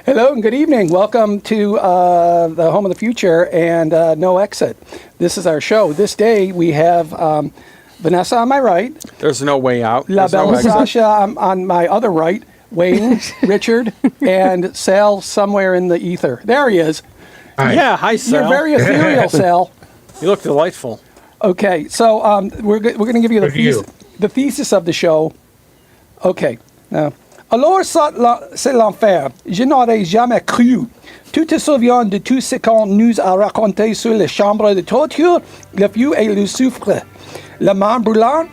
Hello and good evening. Welcome to the Home of the Future and No Exit. This is our show. This day we have Vanessa on my right. There's no way out. La There's no Belle exit. Sasha on my other right. Wayne, Richard, and Sal somewhere in the ether. There he is. Hi. Yeah, hi, Sal. You're very ethereal, Sal. You look delightful. Okay, so we're going to give you Good for you. the thesis of the show. Okay. Now, alors c'est l'enfer. Je n'aurais jamais cru. Tu te souviens de tout ce qu'on nous a raconté sur les chambres de torture, le feu et le soufre, le mât brûlant,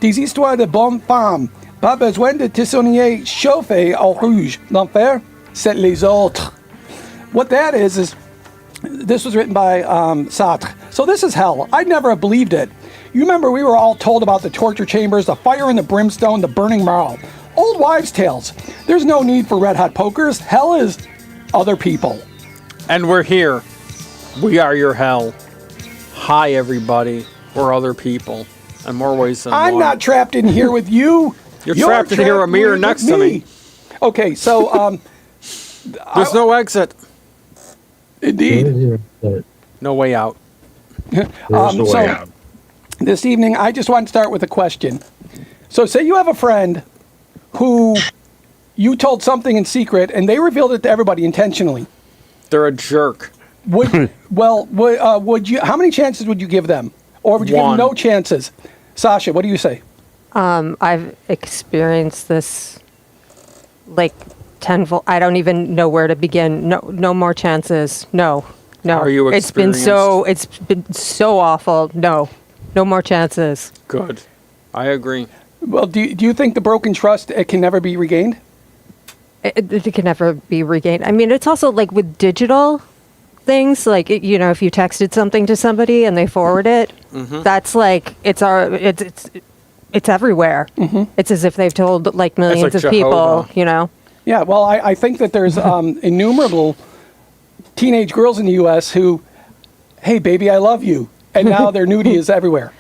des histoires de bonnes femmes. Pas besoin de te soigner chauffé au rouge. L'enfer, c'est les autres. What that is this was written by Sartre. So this is hell. I never have believed it. You remember we were all told about the torture chambers, the fire and the brimstone, the burning marrow. Old wives' tales. There's no need for red hot pokers. Hell is other people. And we're here. We are your hell. Hi, everybody. We're other people. In more ways than I'm one. not trapped in here with you. You're trapped in here, a mirror with next to me. Okay, so There's no exit. indeed. No way out. There's no way out. This evening, I just want to start with a question. So say you have a friend who you told something in secret, and they revealed it to everybody intentionally. They're a jerk. Would you? How many chances would you give them, or would you give them One. no chances? Sasha, what do you say? I've experienced this like tenfold. I don't even know where to begin. No more chances. No. Are you It's been so awful. No more chances. Good. I agree. Well, do you think the broken trust it can never be regained? It can never be regained. I mean, it's also like with digital things, like if you texted something to somebody and they forward it, that's like it's everywhere. It's as if they've told like millions like of people. Jehovah. Yeah. Well, I think that there's innumerable teenage girls in the U.S. who, hey, baby, I love you, and now their nudity is everywhere.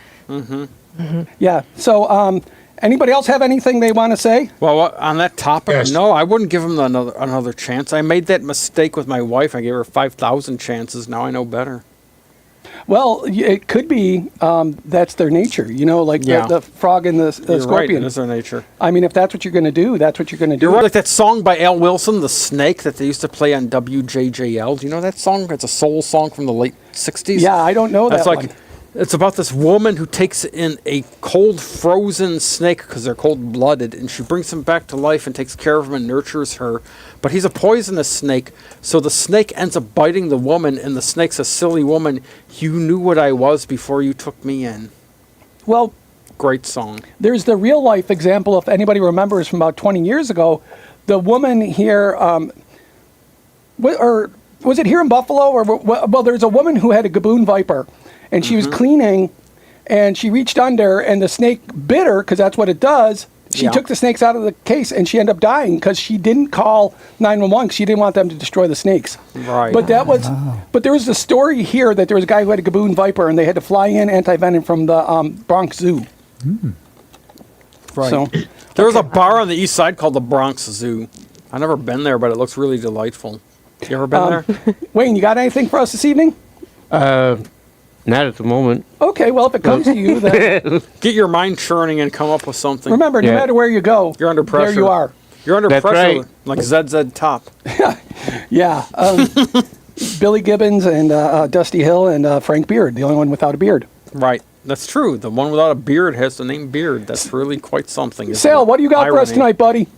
Yeah. So, anybody else have anything they want to say? Well, on that topic, Yes. no, I wouldn't give him another chance. I made that mistake with my wife. I gave her 5,000 chances. Now I know better. Well, it could be that's their nature. Like Yeah. the frog and the You're right. scorpion. It is their nature. I mean, if that's what you're going to do, that's what you're going to do. You're right. Like that song by Al Wilson, The Snake, that they used to play on WJJL. Do you know that song? It's a soul song from the late 60s. Yeah, I don't know That's that like, one. it's about this woman who takes in a cold, frozen snake because they're cold-blooded, and she brings him back to life and takes care of him and nurtures her. But he's a poisonous snake, so the snake ends up biting the woman, and the snake's a silly woman. You knew what I was before you took me in. Well, Great song. there's the real life example, if anybody remembers from about 20 years ago. The woman here, or was it here in Buffalo? Well, there's a woman who had a gaboon viper, and she was cleaning, and she reached under, and the snake bit her, because that's what it does. She Yeah. took the snakes out of the case, and she ended up dying because she didn't call 911 because she didn't want them to destroy the snakes. Right. But but there was the story here that there was a guy who had a gaboon viper, and they had to fly in anti-venom from the Bronx Zoo. Right. So, There was a bar on the east side called the Bronx Zoo. I've never been there, but it looks really delightful. You ever been there? Wayne, you got anything for us this evening? Not at the moment. Okay, well, if it comes to you, then Get your mind churning and come up with something. remember, no Yeah. matter where you go, You're under pressure. there you are. You're under That's pressure, right. like ZZ Top. Yeah. Billy Gibbons and Dusty Hill and Frank Beard, the only one without a beard. Right. That's true. The one without a beard has the name Beard. That's really quite something. isn't Sal, it? what do you got for us Irony. tonight, buddy?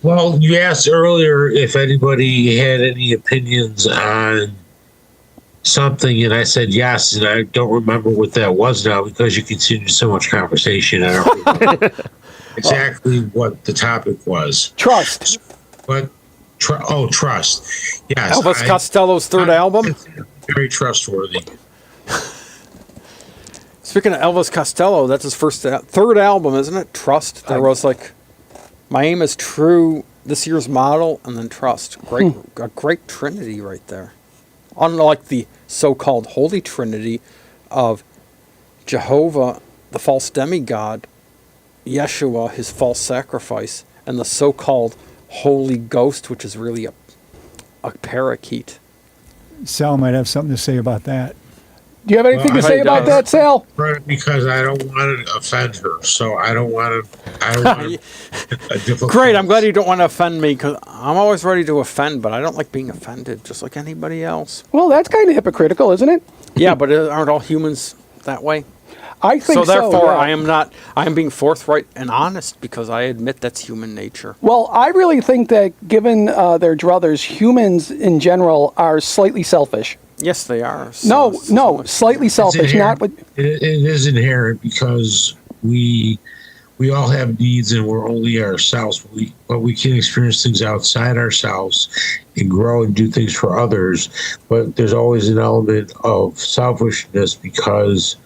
Well, you asked earlier if anybody had any opinions on something, and I said yes, and I don't remember what that was now because you continued so much conversation. I don't remember exactly what the topic was. Trust. But trust. Yes, Elvis Costello's third album. Very trustworthy. Speaking of Elvis Costello, that's his third album, isn't it? Trust. There was like, My Aim is True, this year's model, and then Trust. A great trinity right there. Unlike the so-called Holy Trinity of Jehovah, the false demigod, Yeshua, his false sacrifice, and the so-called Holy Ghost, which is really a parakeet. Sal might have something to say about that. Do you have anything Well, to say I about don't. that, Sal? Because I don't want to offend her, so I don't want a difficult. Great, I'm glad you don't want to offend me, because I'm always ready to offend, but I don't like being offended, just like anybody else. Well, that's kind of hypocritical, isn't it? Yeah, but aren't all humans that way? I think so. So therefore, yeah. I am being forthright and honest, because I admit that's human nature. Well, I really think that given their druthers, humans in general are slightly selfish. Yes, they are. No, slightly It's selfish. Not inherent. with. It is inherent because we all have needs and we're only ourselves. But we can experience things outside ourselves and grow and do things for others. But there's always an element of selfishness because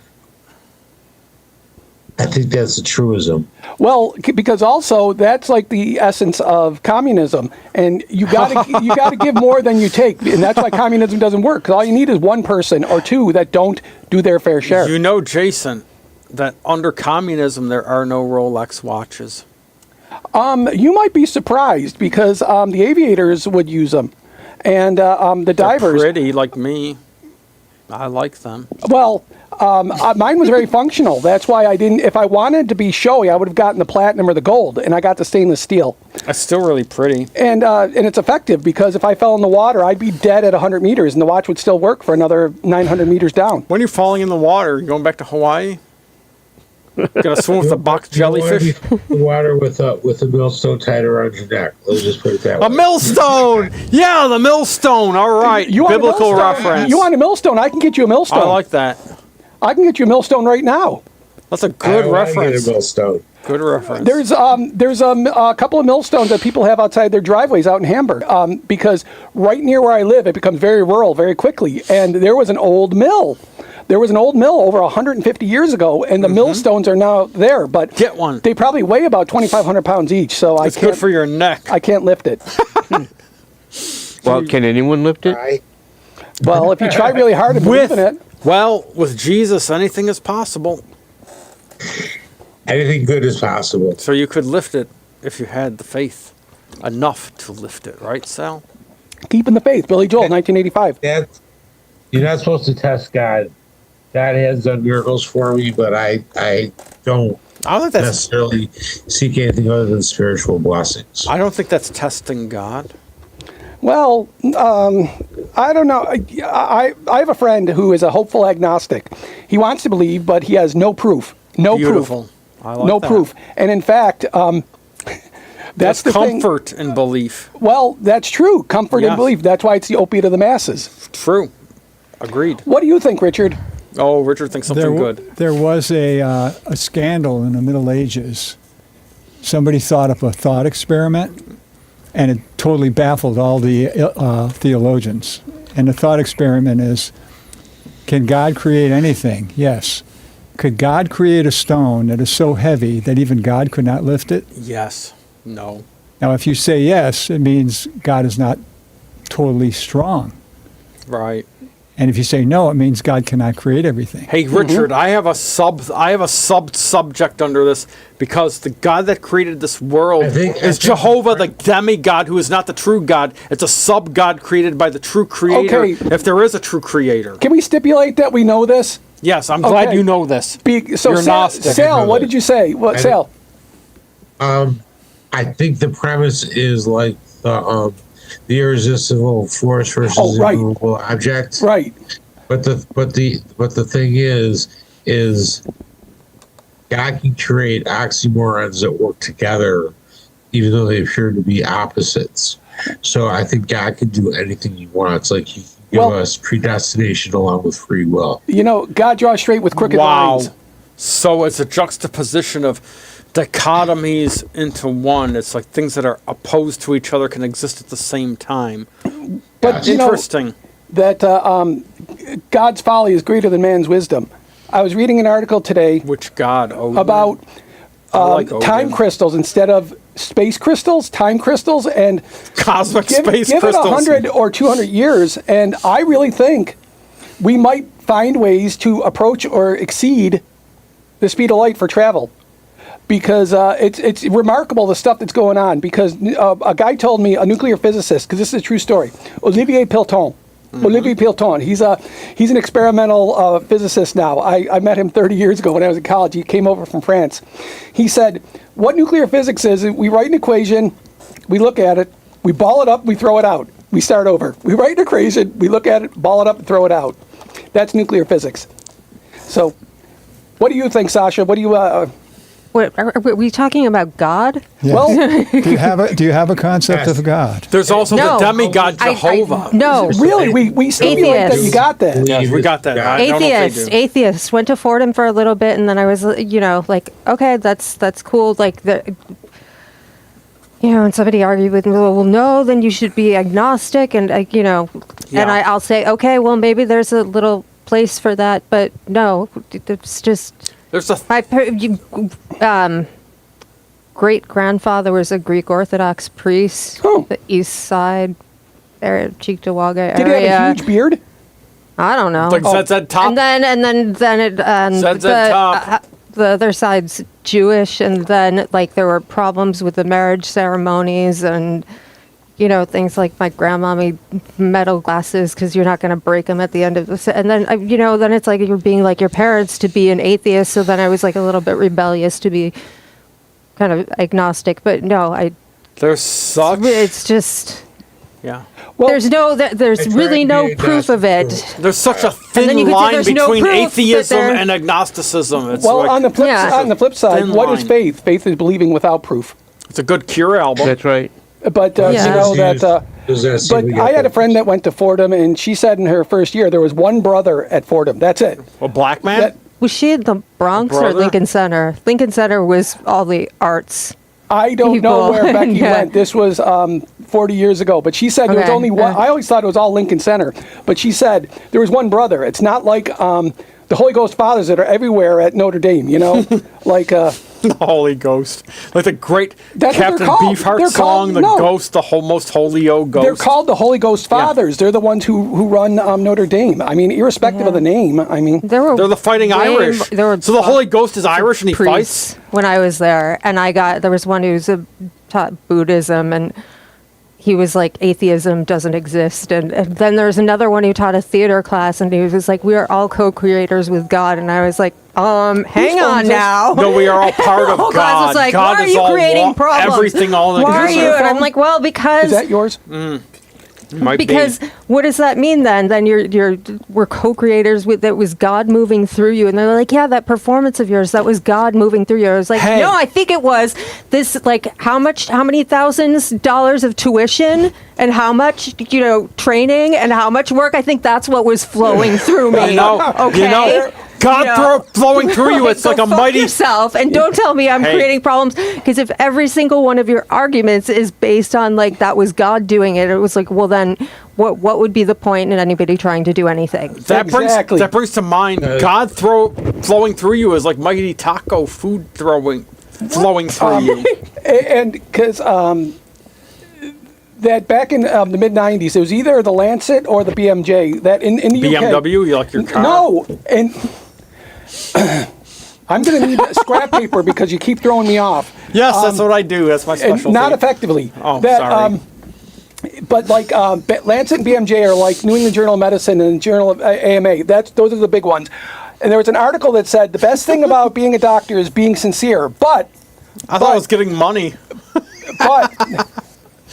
I think that's a truism. Well, because also that's like the essence of communism, and you gotta give more than you take, and that's why communism doesn't work. Because all you need is one person or two that don't do their fair share. You know, Jason, that under communism there are no Rolex watches. You might be surprised because the aviators would use them, and the They're divers. pretty, like me. I like them. Well, mine was very functional. That's why I didn't. If I wanted to be showy, I would have gotten the platinum or the gold, and I got the stainless steel. That's still really pretty. And it's effective because if I fell in the water, I'd be dead at 100 meters, and the watch would still work for another 900 meters down. When you're falling in the water, you going back to Hawaii? Gonna swim with the box jellyfish? The water with a millstone tied around your neck. Let's just put it that way. A millstone! Yeah, the millstone. All right. You want a Biblical millstone? reference. You want a millstone? I can get you a millstone. I like that. I can get you a millstone right now. That's a I good don't wanna reference. Get a millstone. Good reference. There's a couple of millstones that people have outside their driveways out in Hamburg because right near where I live, it becomes very rural very quickly. And there was an old mill. There was an old mill over 150 years ago, and the millstones are now there. But Get one. They probably weigh about 2,500 pounds each, so It's I can't. good for your neck. I can't lift it. Well, can anyone lift it? Right? Well, if you try really hard at With moving it. Well, with Jesus, anything is possible. Anything good is possible. So you could lift it if you had the faith enough to lift it, right, Sal? Keeping the faith, Billy Joel, 1985. You're not supposed to test God. God has done miracles for me, but I don't I don't think that's. necessarily seek anything other than spiritual blessings. I don't think that's testing God. Well, I don't know. I have a friend who is a hopeful agnostic. He wants to believe, but he has no proof. No Beautiful. proof. I like No that. proof. And in fact, that's the thing. comfort in belief. Well, that's true. Comfort and Yes. belief. That's why it's the opiate of the masses. True. Agreed. What do you think, Richard? Oh, Richard thinks something good. There was a scandal in the Middle Ages. Somebody thought up a thought experiment, and it totally baffled all the theologians. And the thought experiment is, can God create anything? Yes. Could God create a stone that is so heavy that even God could not lift it? Yes. No. Now, if you say yes, it means God is not totally strong. Right. And if you say no, it means God cannot create everything. Hey, Richard, I have a subject under this because the God that created this world I think Jehovah, the demigod, who is not the true God. It's a sub-God created by the true creator, Okay. if there is a true creator. Can we stipulate that we know this? Yes, I'm glad Okay. you know this. So, You're Gnostic. Sal, what did you say? What, I Sal? I think the premise is like the irresistible force versus Oh, right. immovable object. Right. But the thing is God can create oxymorons that work together, even though they appear to be opposites. So I think God can do anything He wants. Like He can give Well- us predestination along with free will. You know, God draws straight with crooked Wow. lines. So it's a juxtaposition of dichotomies into one. It's like things that are opposed to each other can exist at the same time. But you know Interesting. that God's folly is greater than man's wisdom. I was reading an article today Which God? Odin? about I like Odin. time crystals instead of space crystals, time crystals, and Cosmic give space it crystals. 100 or 200 years, and I really think we might find ways to approach or exceed the speed of light for travel. because it's remarkable the stuff that's going on. Because a guy told me, a nuclear physicist, because this is a true story, Olivier Pilton. Olivier Pilton. He's an experimental physicist now. I met him 30 years ago when I was in college. He came over from France. He said, what nuclear physics is, we write an equation, we look at it, we ball it up, we throw it out. We start over. We write an equation, we look at it, ball it up, and throw it out. That's nuclear physics. So, what do you think, Sasha? What do you... Wait, are we talking about God? Yeah. Well, do you have a concept of God? There's also No. the demigod Jehovah. No. really, we stimulate that you got that. Yes, we got that. I don't know if they do. Atheist. Went to Fordham for a little bit, and then I was, like, okay, that's cool. Like, and somebody argued with me, well, no, then you should be agnostic, and, and I'll say, okay, well, maybe there's a little place for that, but no, it's just... There's a My great-grandfather was a Greek Orthodox priest, Oh. the east side area, Cheektowaga area. Did he have a huge beard? I don't know. like ZZ Top. And then ZZ Top. the other side's Jewish, and then like there were problems with the marriage ceremonies and things like my grandma made metal glasses because you're not going to break them at the end of the and then then it's like you're being like your parents to be an atheist. So then I was like a little bit rebellious to be kind of agnostic, but no, There's such. it's just Yeah. Well, there's really no proof of it. There's such a then thin you could say line there's no between proof, but atheism there- and agnosticism. It's well, like, on the flip side, thin what is line. faith? Faith is believing without proof. it's a good Cure album. That's right. But Yeah. you know that. But I had a friend that went to Fordham, and she said in her first year there was one brother at Fordham. That's it. A black man. That- Was she in the Bronx or Brother? Lincoln Center? Lincoln Center was all the arts. I don't People. know where Becky Yeah. went. This was 40 years ago. But she said there was Okay, only one. yeah. I always thought it was all Lincoln Center. But she said there was one brother. It's not like the Holy Ghost Fathers that are everywhere at Notre Dame, like... The Holy Ghost, like the great That's what Captain they're called. Beefheart They're song, called- the no. Ghost, the most holy o Ghost. They're called the Holy Ghost Fathers. They're the ones who run Notre Dame. I mean, irrespective of the name. I mean, There They're the Fighting Irish. There were So the Holy Ghost is Irish and he priests fights. when I was there, and there was one who's taught Buddhism, and he was like, atheism doesn't exist. And then there was another one who taught a theater class, and he was like, we are all co-creators with God. And I was like, hang on phones now. No, we are all part of The whole God. class was like, God why are is you all creating problems? everything all in Why are existence. you? And I'm like, well, is because that yours? Might because be. what does that mean then? Then we're co-creators with that was God moving through you, and they're like, yeah, that performance of yours, that was God moving through you. I was like, Hey. no, I think it was this. Like, how many thousands dollars of tuition, and how much training, and how much work? I think that's what was flowing through me. You know, Okay. God flowing through you. It's like Go a fuck mighty. yourself, and don't tell me I'm Hey. creating problems, because if every single one of your arguments is based on like that was God doing it, it was like, well then what would be the point in anybody trying to do anything? Exactly. That brings to mind God flowing through you is like mighty taco food flowing through you. And because that back in the mid '90s, it was either the Lancet or the BMJ. That in the UK. BMW, you like your car? No, and I'm going to need scrap paper because you keep throwing me off. Yes, that's what I do. That's my And specialty. not effectively. Oh, sorry. But like Lancet and BMJ are like New England Journal of Medicine and Journal of AMA. Those are the big ones. And there was an article that said the best thing about being a doctor is being sincere. But I thought I was getting money.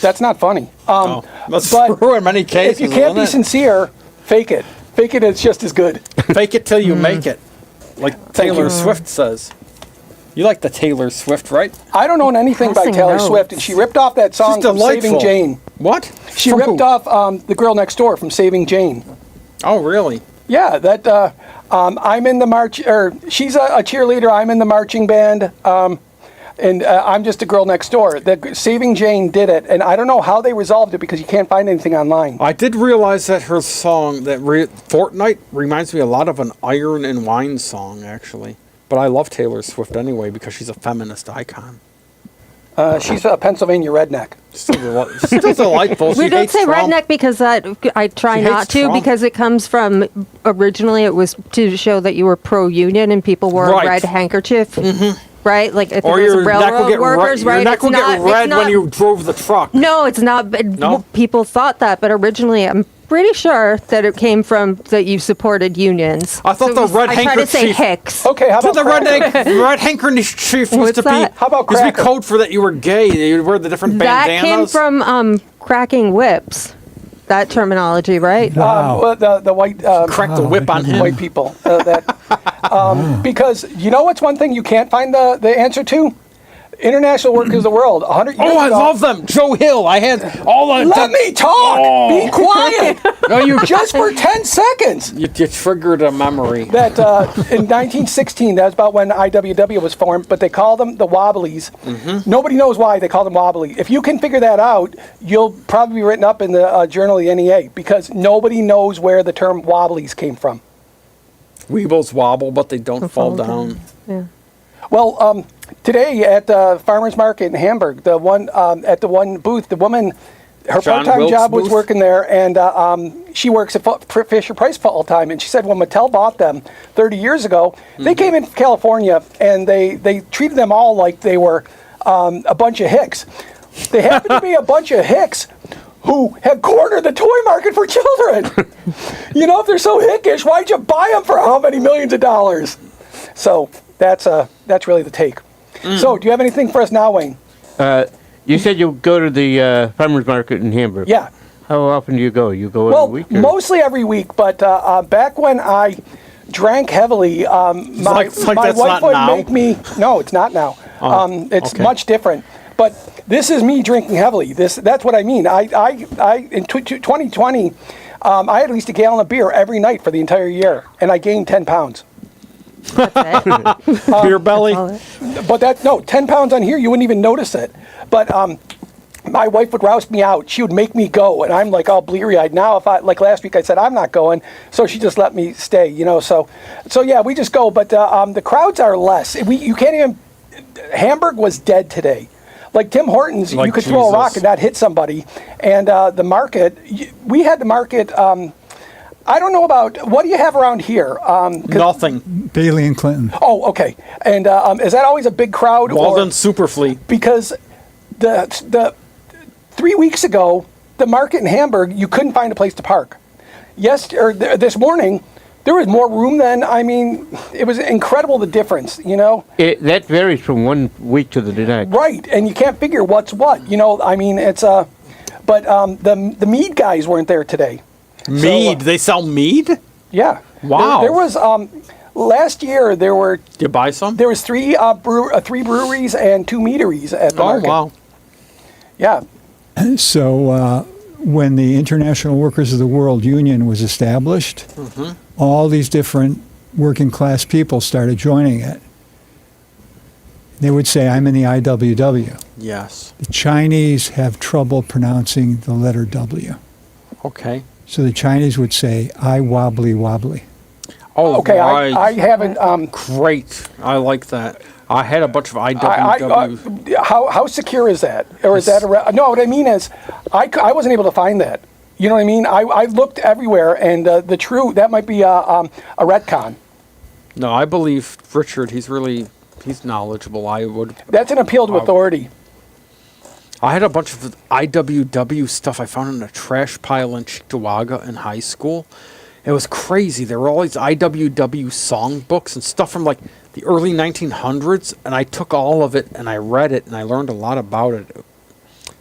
that's not funny. That's but true in many cases. If you can't be isn't sincere, fake it. Fake it. It's just as good. it? Fake it till you make it, like Taylor Swift says. You like the Taylor Swift, right? I don't own anything by Passing Taylor notes. Swift, and she ripped off that song She's from Saving delightful. Jane. What? She From ripped who? off the girl next door from Saving Jane. Oh, really? Yeah, that I'm in the march, or she's a cheerleader. I'm in the marching band, and I'm just a girl next door. Saving Jane did it, and I don't know how they resolved it because you can't find anything online. I did realize that her song, Fortnite, reminds me a lot of an Iron and Wine song, actually. But I love Taylor Swift anyway because she's a feminist icon. She's a Pennsylvania redneck. Still delightful. We She don't hates say Trump. redneck because I try She hates not to, Trump. because it comes from originally it was to show that you were pro-union and people wore Right. a red handkerchief. right? Like if Or it was your neck will railroad get workers, red. right? Your neck It's will not- get it's red not- when you drove the truck. No, it's not. No? People thought that, but originally, I'm pretty sure that it came from that you supported unions. I thought So the red I tried to say handkerchief- Hicks. Okay, how I thought about the crackers? red handkerchief used What's to be that? How about used to be crackers? code for that you were gay. You'd wear the different That bandanas. came from cracking whips. That terminology, right? Wow. Well, the white Crack the whip on him. white people. Because you know what's one thing you can't find the answer to? International Workers of the World. 100 years Oh, I ago. love them. Joe Hill. I had all the. Let me talk. Oh. Be quiet. No, you Just for 10 seconds. You triggered a memory. That in 1916, that was about when IWW was formed, but they called them the Wobblies. Nobody knows why they call them Wobbly. If you can figure that out, you'll probably be written up in the Journal of the NEA, because nobody knows where the term Wobblies came from. Weebles wobble, but they don't fall down. Yeah. Well, today at the farmers market in Hamburg, the one at the one booth, the woman, her John part-time Wilkes job was booth? working there, and she works at Fisher Price full time. And she said when Mattel bought them 30 years ago, they came in from California, and they treated them all like they were a bunch of hicks. They happen to be a bunch of hicks who have cornered the toy market for children. You know, if they're so hickish, why'd you buy them for how many millions of dollars? So that's really the take. So, do you have anything for us now, Wayne? You said you go to the farmers market in Hamburg. Yeah. How often do you go? You go Well, every week? Or? mostly every week, but back when I drank heavily, my like my that's wife not would now? make me. No, it's not now. It's okay. much different. But this is me drinking heavily. That's what I mean. I in 2020, I had at least a gallon of beer every night for the entire year, and I gained 10 pounds. Beer belly. But 10 pounds on here, you wouldn't even notice it. But my wife would roust me out. She would make me go, and I'm like all bleary-eyed. Now, if like last week, I said I'm not going, so she just let me stay. You know, so yeah, we just go. But the crowds are less. You can't even. Hamburg was dead today. Like Tim Hortons, Like you could throw a rock Jesus. and not hit somebody. And the market, we had the market. I don't know about, what do you have around here? Nothing. Bailey and Clinton. Oh, okay. And is that always a big crowd? Walden Superfleet. Because the 3 weeks ago, the market in Hamburg, you couldn't find a place to park. This morning, there was more room than, it was incredible the difference, you know? That varies from one week to the next. Right, and you can't figure what's what, you know? It's but the mead guys weren't there today. Mead. They sell mead? Yeah. Wow. There was last year there were Did you buy some? there was three breweries and 2 meaderies at the Oh, market. wow. Yeah. So when the International Workers of the World Union was established, all these different working class people started joining it. They would say, I'm in the IWW. Yes. The Chinese have trouble pronouncing the letter W. Okay. So the Chinese would say, I wobbly wobbly. Oh, Okay, right. I haven't. Great. I like that. I had a bunch of IWW. How secure is that? Or is that no? What I mean is, I wasn't able to find that. You know what I mean? I looked everywhere, and that might be a retcon. No, I believe Richard. He's knowledgeable. That's an appeal to authority. I had a bunch of IWW stuff I found in a trash pile in Cheektowaga in high school. It was crazy. There were all these IWW songbooks and stuff from like the early 1900s, and I took all of it and I read it and I learned a lot about it.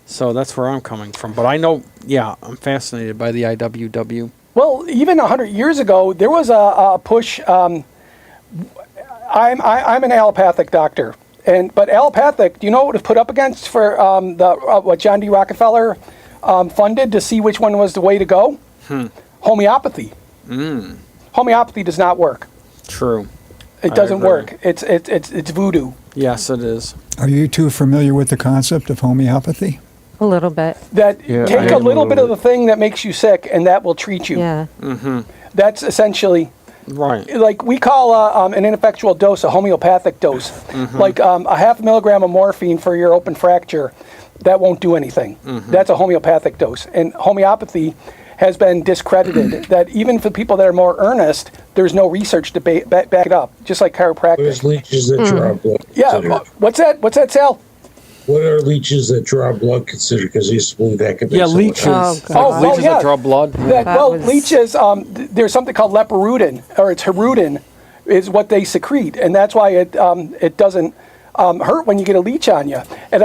So that's where I'm coming from. But I know, yeah, I'm fascinated by the IWW. Well, even 100 years ago, there was a push. I'm an allopathic doctor, but allopathic. Do you know what it was put up against for what John D. Rockefeller funded to see which one was the way to go? Homeopathy. Homeopathy does not work. True. It I doesn't agree. work. It's voodoo. Yes, it is. Are you two familiar with the concept of homeopathy? A little bit. That Yeah, I take a am a little little bit of bit. the thing that makes you sick, and that will treat you. Yeah. That's essentially. Right. Like we call an ineffectual dose a homeopathic dose, like a 0.5 milligram of morphine for your open fracture, that won't do anything. That's a homeopathic dose. And homeopathy has been discredited. That even for people that are more earnest, there's no research to back it up, just like chiropractic. There's leeches that draw blood. Yeah, considered. what's that, Sal? What are leeches that draw blood considered? Because I used to believe that could make Yeah, someone leeches. hurt. Oh, God. Leeches yeah. that draw blood. Leeches, there's something called leporudin, or it's hirudin, is what they secrete, and that's why it doesn't hurt when you get a leech on you. And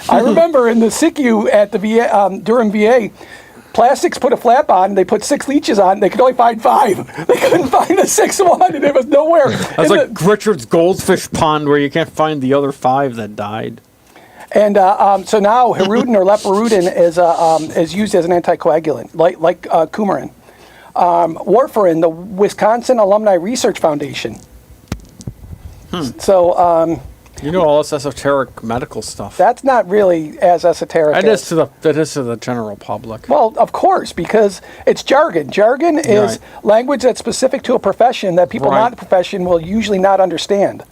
I remember in the SICU at the VA, Durham VA, plastics put a flap on, they put 6 leeches on, they could only find 5. They couldn't find the 6th one, and it was nowhere. That's like Richard's goldfish pond where you can't find the other 5 that died. And so now hirudin or leporudin is used as an anticoagulant, like coumarin. Warfarin, the Wisconsin Alumni Research Foundation. So You know all this esoteric medical stuff. that's not really as esoteric. That as, is to the general public. Well, of course, because it's jargon. Jargon is Right. language that's specific to a profession that people Right. not in the profession will usually not understand.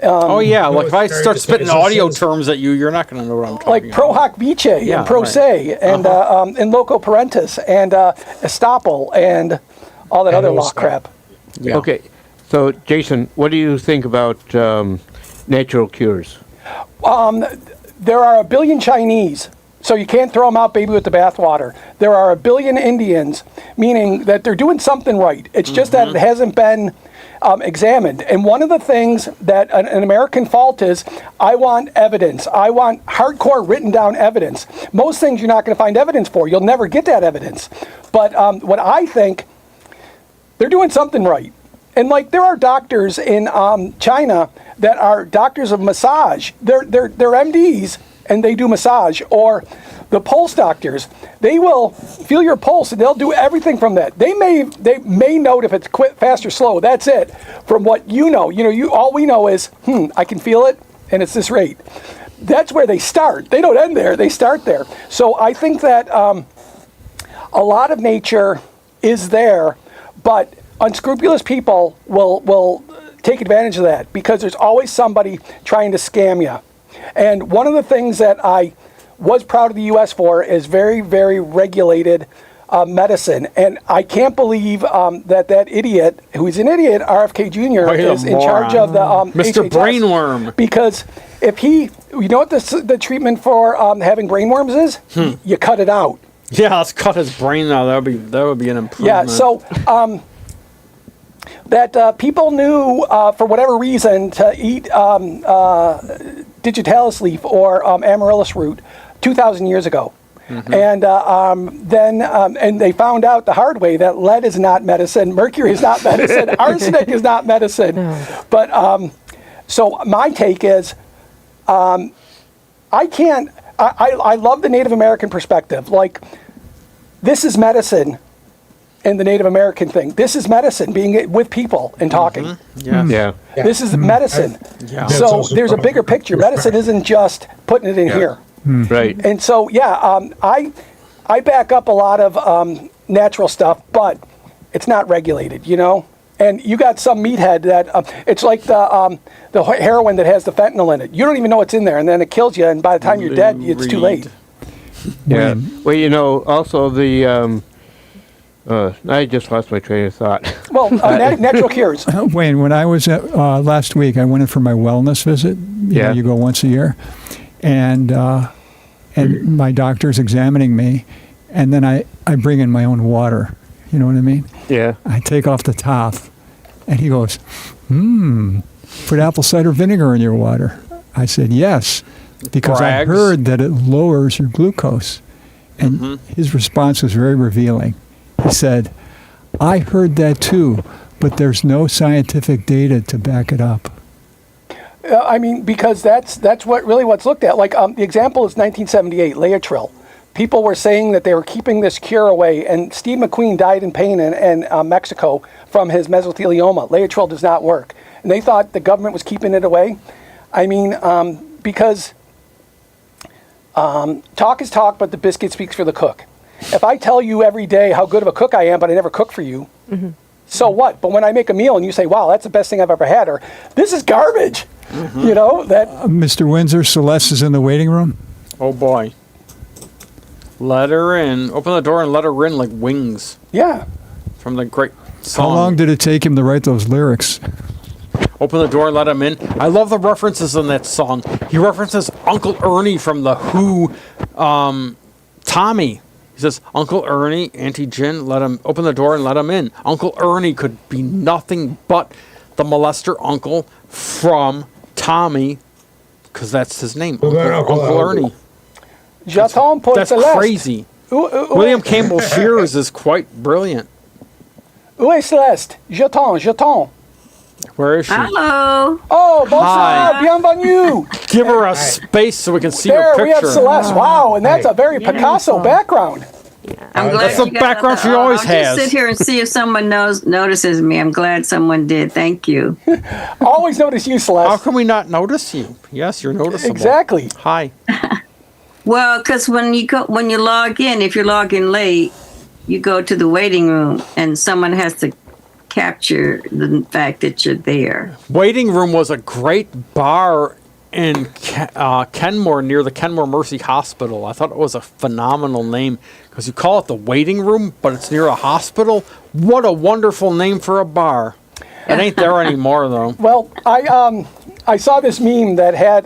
Oh yeah, like if I it's start spitting very audio sensitive. terms at you, you're not going to know what I'm talking Like pro about. hoc vice Yeah, and pro right. se and loco parentis and estoppel and all that other law estoppel. crap. Yeah. Okay, so Jason, what do you think about natural cures? There are 1 billion Chinese, so you can't throw them out baby with the bathwater. There are 1 billion Indians, meaning that they're doing something right. It's just that it hasn't been examined. And one of the things that an American fault is, I want evidence. I want hardcore written down evidence. Most things you're not going to find evidence for. You'll never get that evidence. But what I think, they're doing something right. And like there are doctors in China that are doctors of massage. They're MDs and they do massage. Or the pulse doctors, they will feel your pulse and they'll do everything from that. They may note if it's quick, fast or slow. That's it. From what you know, all we know is, I can feel it and it's this rate. That's where they start. They don't end there. They start there. So I think that a lot of nature is there, but unscrupulous people will take advantage of that because there's always somebody trying to scam you. And one of the things that I was proud of the U.S. for is very, very regulated medicine. And I can't believe that idiot, who's an idiot, RFK Jr., is in charge of the Mr. HHS. Brainworm. Because if you know what the treatment for having brainworms is? You cut it out. Yeah, let's cut his brain now. That would be an improvement. Yeah, so that people knew for whatever reason to eat digitalis leaf or amaryllis root 2,000 years ago. And then they found out the hard way that lead is not medicine, mercury is not medicine, arsenic is not medicine. But so my take is I love the Native American perspective. Like, this is medicine in the Native American thing. This is medicine, being with people and talking. Yeah. This is medicine. Yeah. That's So also there's a part of bigger the picture. Medicine isn't just putting it in here. Right. And so, I back up a lot of natural stuff, but it's not regulated, And you got some meathead that it's like the heroin that has the fentanyl in it. You don't even know what's in there, and then it kills you. And by the time you're dead, it's too late. Yeah. Well, also the I just lost my train of thought. Well, natural cures. Wayne, when I was at, last week, I went in for my wellness visit. You know, you go once a year, and my doctor's examining me, and then I bring in my own water. You know what I mean? Yeah. I take off the top, and he goes, put apple cider vinegar in your water. I said, yes, because Brags. I heard that it lowers your glucose. And his response was very revealing. He said, I heard that too, but there's no scientific data to back it up. I mean, because that's what's looked at. Like the example is 1978, Laetrile. People were saying that they were keeping this cure away, and Steve McQueen died in pain in Mexico from his mesothelioma. Laetrile does not work, and they thought the government was keeping it away. I mean, because talk is talk, but the biscuit speaks for the cook. If I tell you every day how good of a cook I am, but I never cook for you, so what? But when I make a meal and you say, wow, that's the best thing I've ever had, or this is garbage, Mr. Windsor, Celeste is in the waiting room. Oh boy. Let her in. Open the door and let her in like Wings Yeah. from the great song. How long did it take him to write those lyrics? Open the door and let him in. I love the references in that song. He references Uncle Ernie from The Who, Tommy. He says, Uncle Ernie, Auntie Jin, let him open the door and let him in. Uncle Ernie could be nothing but the molester uncle from Tommy, because that's his name, Uncle Ernie. J'attends pour That's Celeste. crazy. Où William Campbell Fears is quite brilliant. est Celeste? J'attends. Where is she? Hello. Oh, bonsoir, Hi. bienvenue. Give her a space so we can see There, her we have picture. Celeste. Wow, and that's a very Picasso Beautiful. background. I'm glad That's the you got background she always I'll has. just sit here and see if someone notices me. I'm glad someone did. Thank you. Always notice you, Celeste. How can we not notice you? Yes, you're noticeable. Exactly. Hi. Well, because when you log in, if you're logging late, you go to the waiting room and someone has to capture the fact that you're there. Waiting Room was a great bar in Kenmore, near the Kenmore Mercy Hospital. I thought it was a phenomenal name because you call it the Waiting Room, but it's near a hospital. What a wonderful name for a bar. It ain't there anymore, though. Well, I saw this meme that had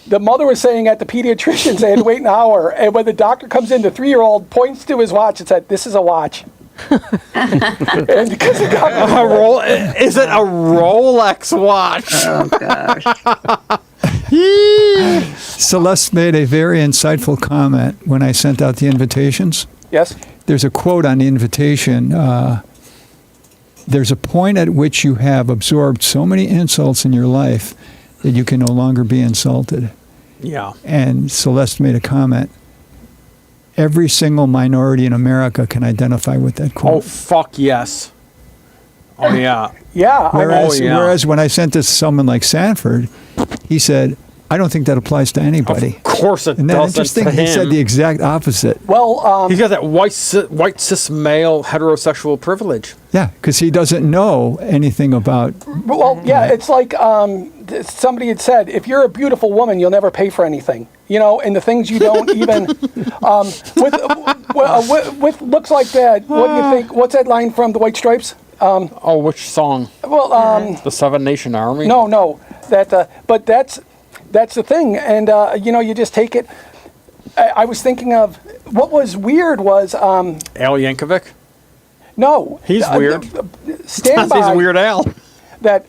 the mother was saying at the pediatrician's they had to wait an hour, and when the doctor comes in, the 3-year-old points to his watch and said, "This is a watch." And because the doctor, Is it a Rolex watch? Oh gosh. Celeste made a very insightful comment when I sent out the invitations. yes, There's a quote on the invitation. There's a point at which you have absorbed so many insults in your life that you can no longer be insulted. Yeah. And Celeste made a comment. Every single minority in America can identify with that Oh, quote. fuck yes. Oh, yeah. yeah. Whereas, yeah. whereas when I sent this to someone like Sanford, he said, I don't think that applies to anybody. Of course it Isn't that doesn't interesting? to He said him. the exact opposite. Well, He's got that white cis male heterosexual privilege. Yeah, because he doesn't know anything about. yeah. It's like somebody had said, if you're a beautiful woman, you'll never pay for anything. You know, and the things you don't even with looks like that. What do you think? What's that line from the White Stripes? Oh, which song? Well, The Seven Nation Army? no, but that's the thing, and you just take it. I was thinking of what was weird was Al Yankovic? no, He's weird. Stand by He's Weird Al. that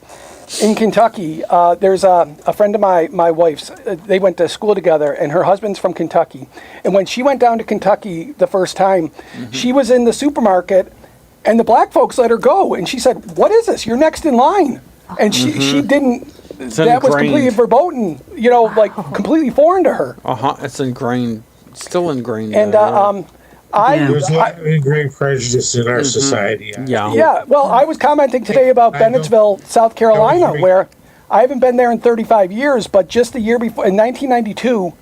in Kentucky. There's a friend of my wife's. They went to school together, and her husband's from Kentucky. And when she went down to Kentucky the first time, she was in the supermarket, and the black folks let her go, and she said, "What is this? You're next in line." And she didn't. That was completely ingrained. verboten, like completely foreign to her. It's ingrained. Still ingrained. And there, There's a lot of ingrained prejudice in our society. yeah. yeah, well, I was commenting today about I know. Bennettsville, South Carolina, agree. where I haven't been there in 35 years, but just the year before, in 1992,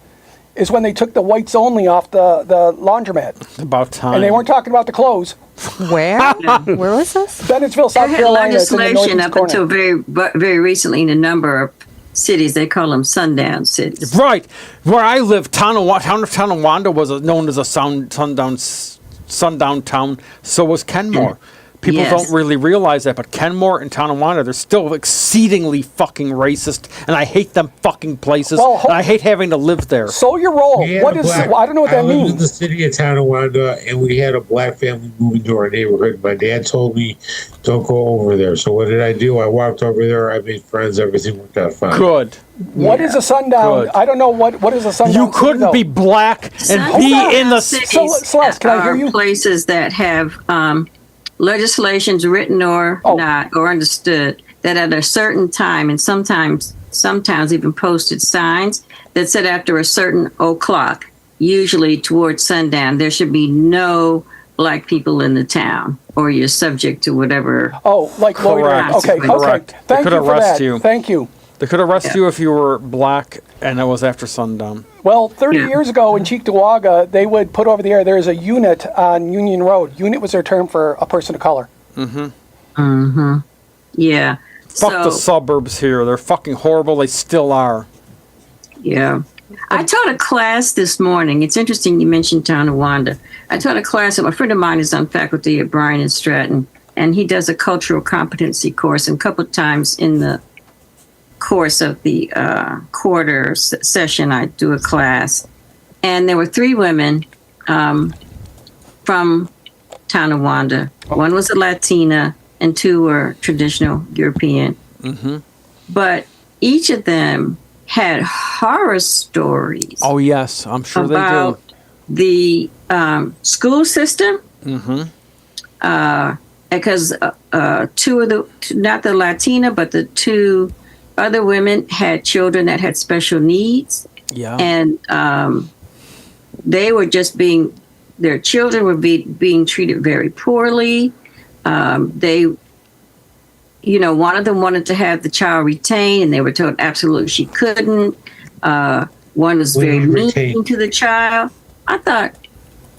is when they took the whites only off the laundromat. About time. And they weren't talking about the clothes. Where? Where was this? Bennettsville, They South had Carolina. It's in the legislation northeast up corner. until very recently in a number of cities. They call them sundown cities. Right. Where I live, town of Tonawanda was known as a sundown town. So was Kenmore. People Yes. don't really realize that, but Kenmore and Tonawanda, they're still exceedingly fucking racist, and I hate them fucking places, Well, and I hate having to live there. So your role. We had What a is? black- I don't know what that I lived in means. the city of Tonawanda, and we had a black family move into our neighborhood. My dad told me, "Don't go over there." So what did I do? I walked over there. I made friends. Everything worked out fine. Good. What is a sundown? Good. I don't know what is a sundown. You couldn't city, be though? black and Sundown be in the... cities So, Celeste, can I hear are you? places that have legislations written or Oh. not or understood that at a certain time, and sometimes even posted signs that said after a certain o'clock, usually towards sundown, there should be no black people in the town, or you're subject to whatever. Oh, like loitering. Correct. Okay, Correct. They Thank could you for arrest that. you. Thank you. They could arrest you if you were black and it was after sundown. Well, 30 Yeah. years ago in Cheektowaga, they would put over the air, there's a unit on Union Road. Unit was their term for a person of color. Yeah. Fuck the suburbs here. They're fucking horrible. They still are. Yeah. I taught a class this morning. It's interesting you mentioned Tonawanda. I taught a class, and a friend of mine is on faculty at Bryan and Stratton, and he does a cultural competency course. And a couple of times in the course of the quarter session, I do a class. And there were 3 women from Tonawanda. One was a Latina, and 2 were traditional European. Mm-hmm. But each of them had horror stories. Oh yes, I'm sure about the school system. Mm-hmm. Because 2 of the, not the Latina, but the 2 other women had children that had special needs. Yeah. And they were just their children were being treated very poorly. They, one of them wanted to have the child retained, and they were told absolutely she couldn't. One was very mean to the child. I thought,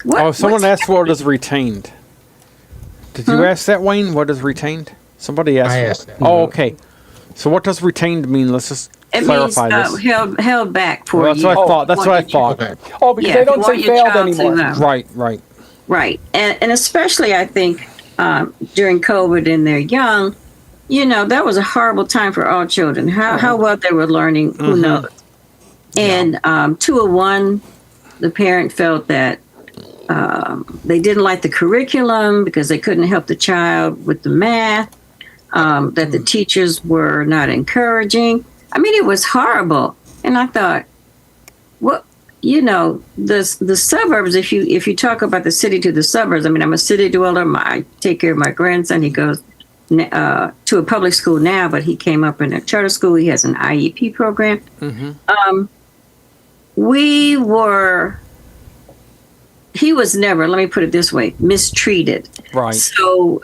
what? Oh, someone asked what is retained. Did you ask that, Wayne? What is retained? Somebody asked. I asked that. Oh, okay. So what does retained mean? Let's just clarify this. Held back for that's what I thought. That's what I thought. Okay. Oh, because they don't say failed anymore. Right. Right. And especially, I think, during COVID and they're young, that was a horrible time for all children. How well they were learning, who knows? And 201, the parent felt that they didn't like the curriculum because they couldn't help the child with the math, that the teachers were not encouraging. I mean, it was horrible. And I thought, well, the suburbs, if you talk about the city to the suburbs, I mean, I'm a city dweller. I take care of my grandson. He goes to a public school now, but he came up in a charter school. He has an IEP program. Mm-hmm. He was never, let me put it this way, mistreated. Right. So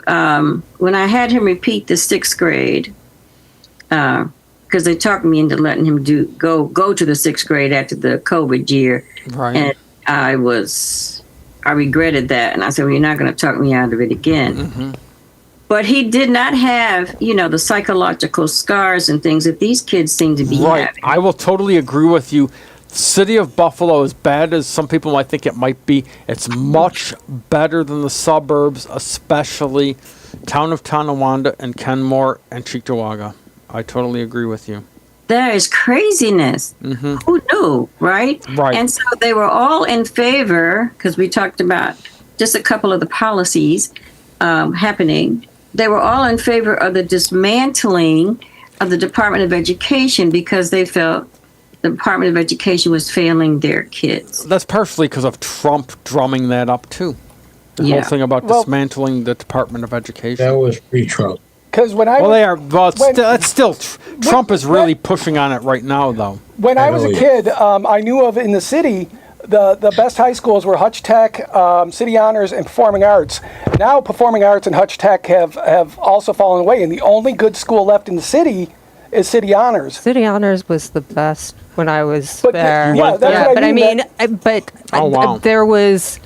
when I had him repeat the 6th grade, because they talked me into letting him go to the 6th grade after the COVID year. Right. And I regretted that. And I said, well, you're not going to talk me out of it again. Mm-hmm. But he did not have, the psychological scars and things that these kids seem to be having. I will totally agree with you. City of Buffalo, as bad as some people might think it might be, it's much better than the suburbs, especially town of Tonawanda and Kenmore and Cheektowaga. I totally agree with you. That is craziness. Mm-hmm. Who knew, right? Right. And so they were all in favor, because we talked about just a couple of the policies happening. They were all in favor of the dismantling of the Department of Education because they felt the Department of Education was failing their kids. That's partially because of Trump drumming that up, too. The whole thing about dismantling the Department of Education. That was pre-Trump. Because when I Trump is really pushing on it right now, though. When I was a kid, I knew of in the city, the best high schools were Hutch Tech, City Honors, and Performing Arts. Now Performing Arts and Hutch Tech have also fallen away, and the only good school left in the city is City Honors. City Honors was the best when I was But there. that's what I mean. There was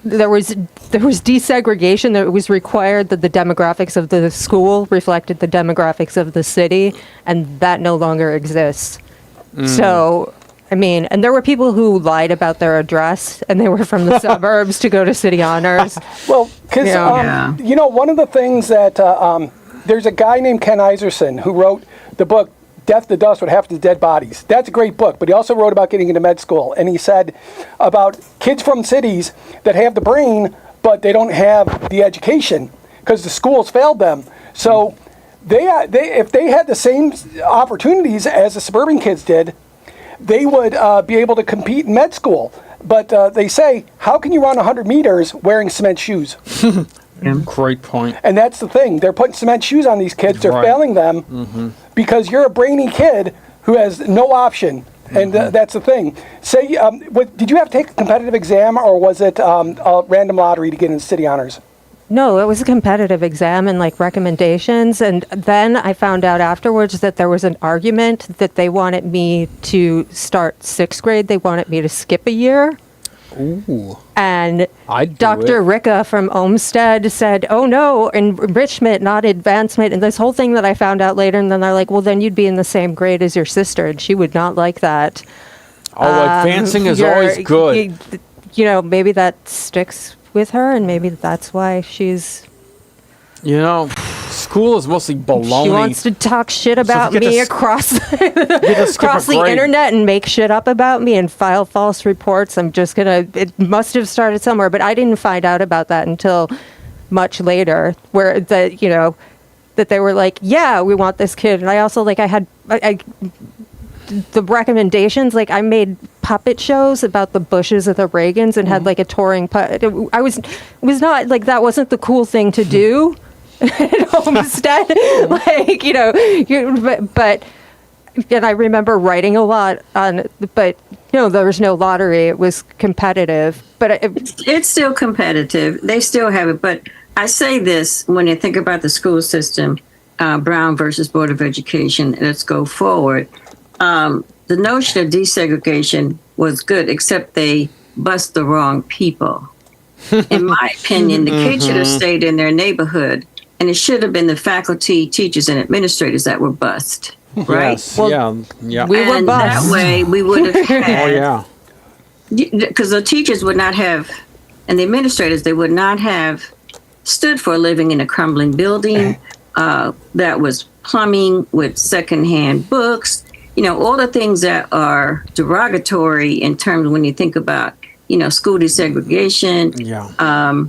desegregation. That it was required that the demographics of the school reflected the demographics of the city, and that no longer exists. So, and there were people who lied about their address, and they were from the suburbs to go to City Honors. Well, because, one of the things that, there's a guy named Ken Iserson who wrote the book, Death to Dust, What Happens to Dead Bodies. That's a great book, but he also wrote about getting into med school. And he said about kids from cities that have the brain, but they don't have the education because the schools failed them. So if they had the same opportunities as the suburban kids did, they would be able to compete in med school. But they say, how can you run 100 meters wearing cement shoes? Great point. And that's the thing. They're putting cement shoes on these kids. They're failing them because you're a brainy kid who has no option. And that's the thing. Say, did you have to take a competitive exam, or was it a random lottery to get into City Honors? No, it was a competitive exam and recommendations. And then I found out afterwards that there was an argument that they wanted me to start 6th grade. They wanted me to skip a year. Ooh. And I'd do Dr. it. Ricka from Olmsted said, oh no, enrichment, not advancement. And this whole thing that I found out later, and then they're like, well, then you'd be in the same grade as your sister, and she would not like that. Oh, advancing is You're- always good. You know, maybe that sticks with her, and maybe that's why she's... You know, school is mostly baloney. She wants to talk shit about you get me to across get to skip across a the grade. internet and make shit up about me and file false reports. I'm just gonna. It must have started somewhere, but I didn't find out about that until much later, where that they were like, yeah, we want this kid, and I also I had the recommendations. Like I made puppet shows about the Bushes of the Reagans and had like a touring puppet. I was not like that wasn't the cool thing to do. At Homestead, but and I remember writing a lot on, but there was no lottery. It was competitive, but It's still competitive. They still have it. But I say this when you think about the school system, Brown versus Board of Education, let's go forward. The notion of desegregation was good, except they bust the wrong people. In my opinion, the kids should have stayed in their neighborhood. And it should have been the faculty, teachers, and administrators that were bused, right? Yes. Well, yeah. we were And bused. that way we would have had... Oh, yeah. Because the teachers would not have, and the administrators, they would not have stood for living in a crumbling building that was plumbing with secondhand books, all the things that are derogatory in terms of when you think about, school desegregation. Yeah.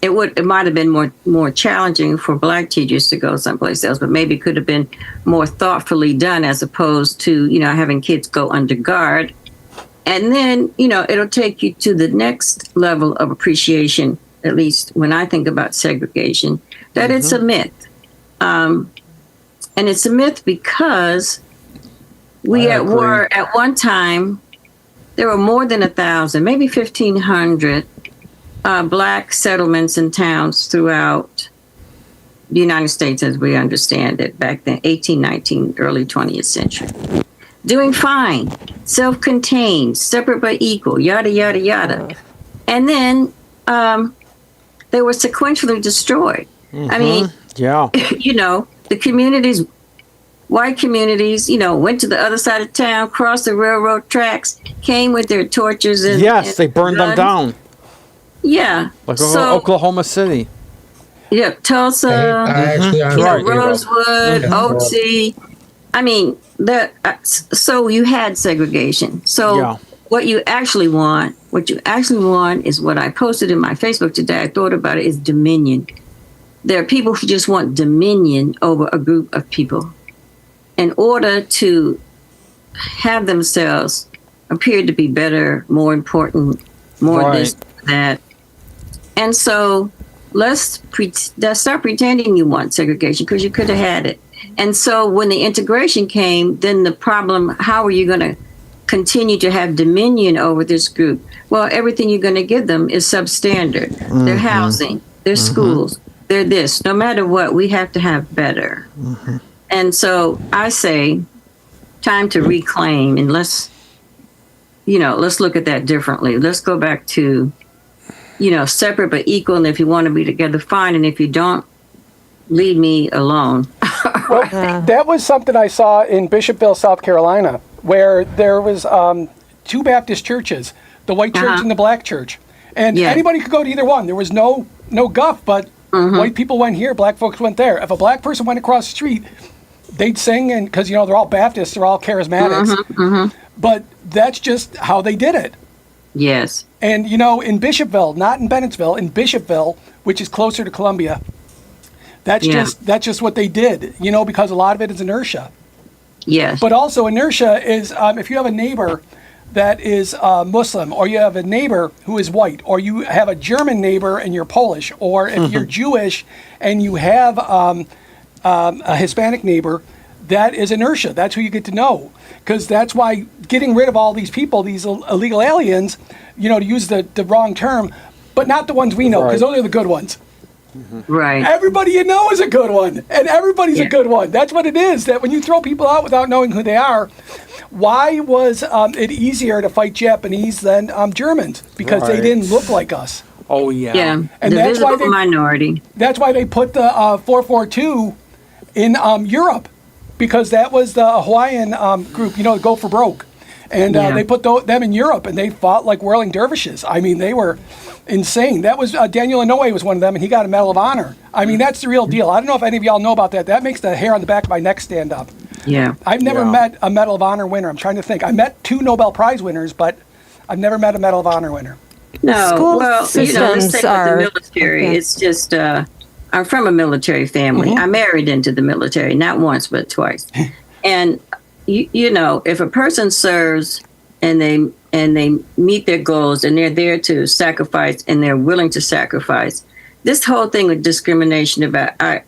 It might have been more challenging for Black teachers to go someplace else, but maybe it could have been more thoughtfully done as opposed to, having kids go under guard. And then, it'll take you to the next level of appreciation, at least when I think about segregation, that it's a myth. And it's a myth because were at one time, there were more than 1,000, maybe 1,500 Black settlements and towns throughout the United States as we understand it back then, 1819, early 20th century. Doing fine, self-contained, separate but equal, yada, yada, yada. And then they were sequentially destroyed. I mean, yeah. The communities, white communities, went to the other side of town, crossed the railroad tracks, came with their torches and Yes, they burned them guns. down. Yeah. Like Oklahoma City. Yeah, Tulsa, Rosewood, Oatsy. I mean, so you had segregation. So what you actually want is what I posted in my Facebook today. I thought about it, is dominion. There are people who just want dominion over a group of people in order to have themselves appear to be better, more important, more this, that. And so let's start pretending you want segregation, because you could have had it. And so when the integration came, then the problem, how are you going to continue to have dominion over this group? Well, everything you're going to give them is substandard. Their housing, their schools, their this. No matter what, we have to have better. And so I say, time to reclaim, and let's look at that differently. Let's go back to, separate but equal. And if you want to be together, fine. And if you don't, leave me alone. Well, that was something I saw in Bishopville, South Carolina, where there was two Baptist churches, the white church and the black church. And anybody could go to either one. There was no guff, but white people went here, black folks went there. If a black person went across the street, they'd sing, and because, they're all Baptists, they're all charismatics. But that's just how they did it. Yes. And, in Bishopville, not in Bennettsville, in Bishopville, which is closer to Columbia, that's just what they did, because a lot of it is inertia. Yes. But also inertia is if you have a neighbor that is Muslim, or you have a neighbor who is white, or you have a German neighbor and you're Polish, or if you're Jewish and you have a Hispanic neighbor, that is inertia. That's who you get to know. Because that's why getting rid of all these people, these illegal aliens, to use the wrong term, but not the ones we know, because those are the good ones. Right. Everybody you know is a good one, and everybody's a good one. That's what it is. That when you throw people out without knowing who they are, why was it easier to fight Japanese than Germans? Because they Right. didn't look like us. Oh yeah. Yeah. And the that's why visible they- minority. That's why they put the 442 in Europe, because that was the Hawaiian group, Go for Broke. And Yeah. they put them in Europe, and they fought like whirling dervishes. I mean, they were insane. That was Daniel Inouye was one of them, and he got a Medal of Honor. I mean, that's the real deal. I don't know if any of y'all know about that. That makes the hair on the back of my neck stand up. Yeah. I've never Yeah. met a Medal of Honor winner. I'm trying to think. I met 2 Nobel Prize winners, but I've never met a Medal of Honor winner. No, School well, let's systems take are- with the military. okay. It's just, I'm from a military family. I married into the military, not once, but twice. And, if a person serves and they meet their goals and they're there to sacrifice and they're willing to sacrifice, this whole thing with discrimination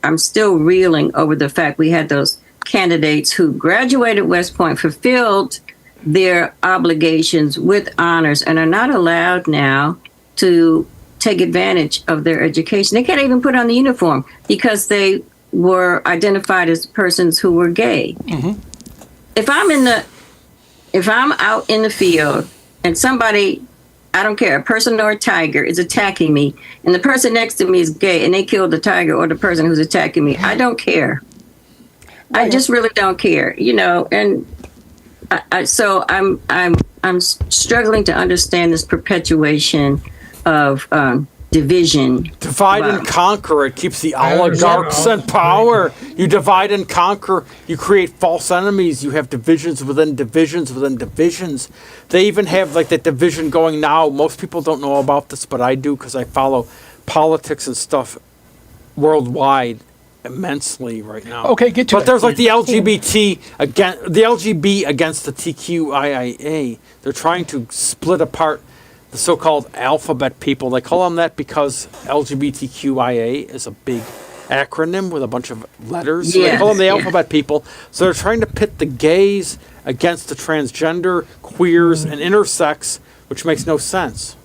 I'm still reeling over the fact we had those candidates who graduated West Point, fulfilled their obligations with honors, and are not allowed now to take advantage of their education. They can't even put on the uniform because they were identified as persons who were gay. If I'm out in the field and somebody, I don't care, a person or a tiger is attacking me, and the person next to me is gay and they killed the tiger or the person who's attacking me, I don't care. I just really don't care, and so I'm struggling to understand this perpetuation of division. Divide Wow. and conquer. It keeps the I oligarchs understand. in power. You divide and conquer. You create false enemies. You have divisions within divisions within divisions. They even have like that division going now. Most people don't know about this, but I do because I follow politics and stuff worldwide immensely right now. Okay, get to But it. there's like the LGBT against the TQIA. They're trying to split apart the so-called alphabet people. They call them that because LGBTQIA is a big acronym with a bunch of letters. So they call them the Yes, yeah. alphabet people. So they're trying to pit the gays against the transgender, queers, and intersex, which makes no sense.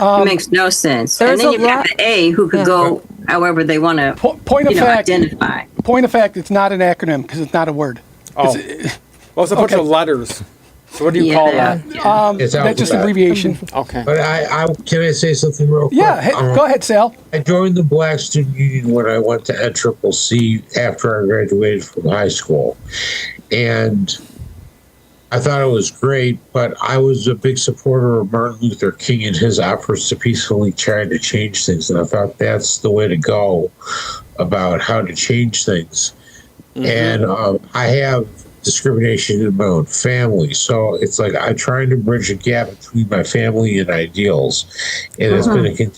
It makes no sense. There's And then a you have lot- the A who could Yeah. go however they want to Point of fact, identify. it's not an acronym because it's not a word. Oh, well, it's a bunch okay. of letters. So what do you Yeah, call yeah. that? It's That's just an alphabet. abbreviation. Okay. But can I say something real quick? Yeah, go ahead, Sal. I joined the Black Student Union when I went to NCCC after I graduated from high school. And I thought it was great, but I was a big supporter of Martin Luther King and his efforts to peacefully try to change things. And I thought that's the way to go about how to change things. And I have discrimination in my own family. So it's like I'm trying to bridge a gap between my family and ideals. And it's been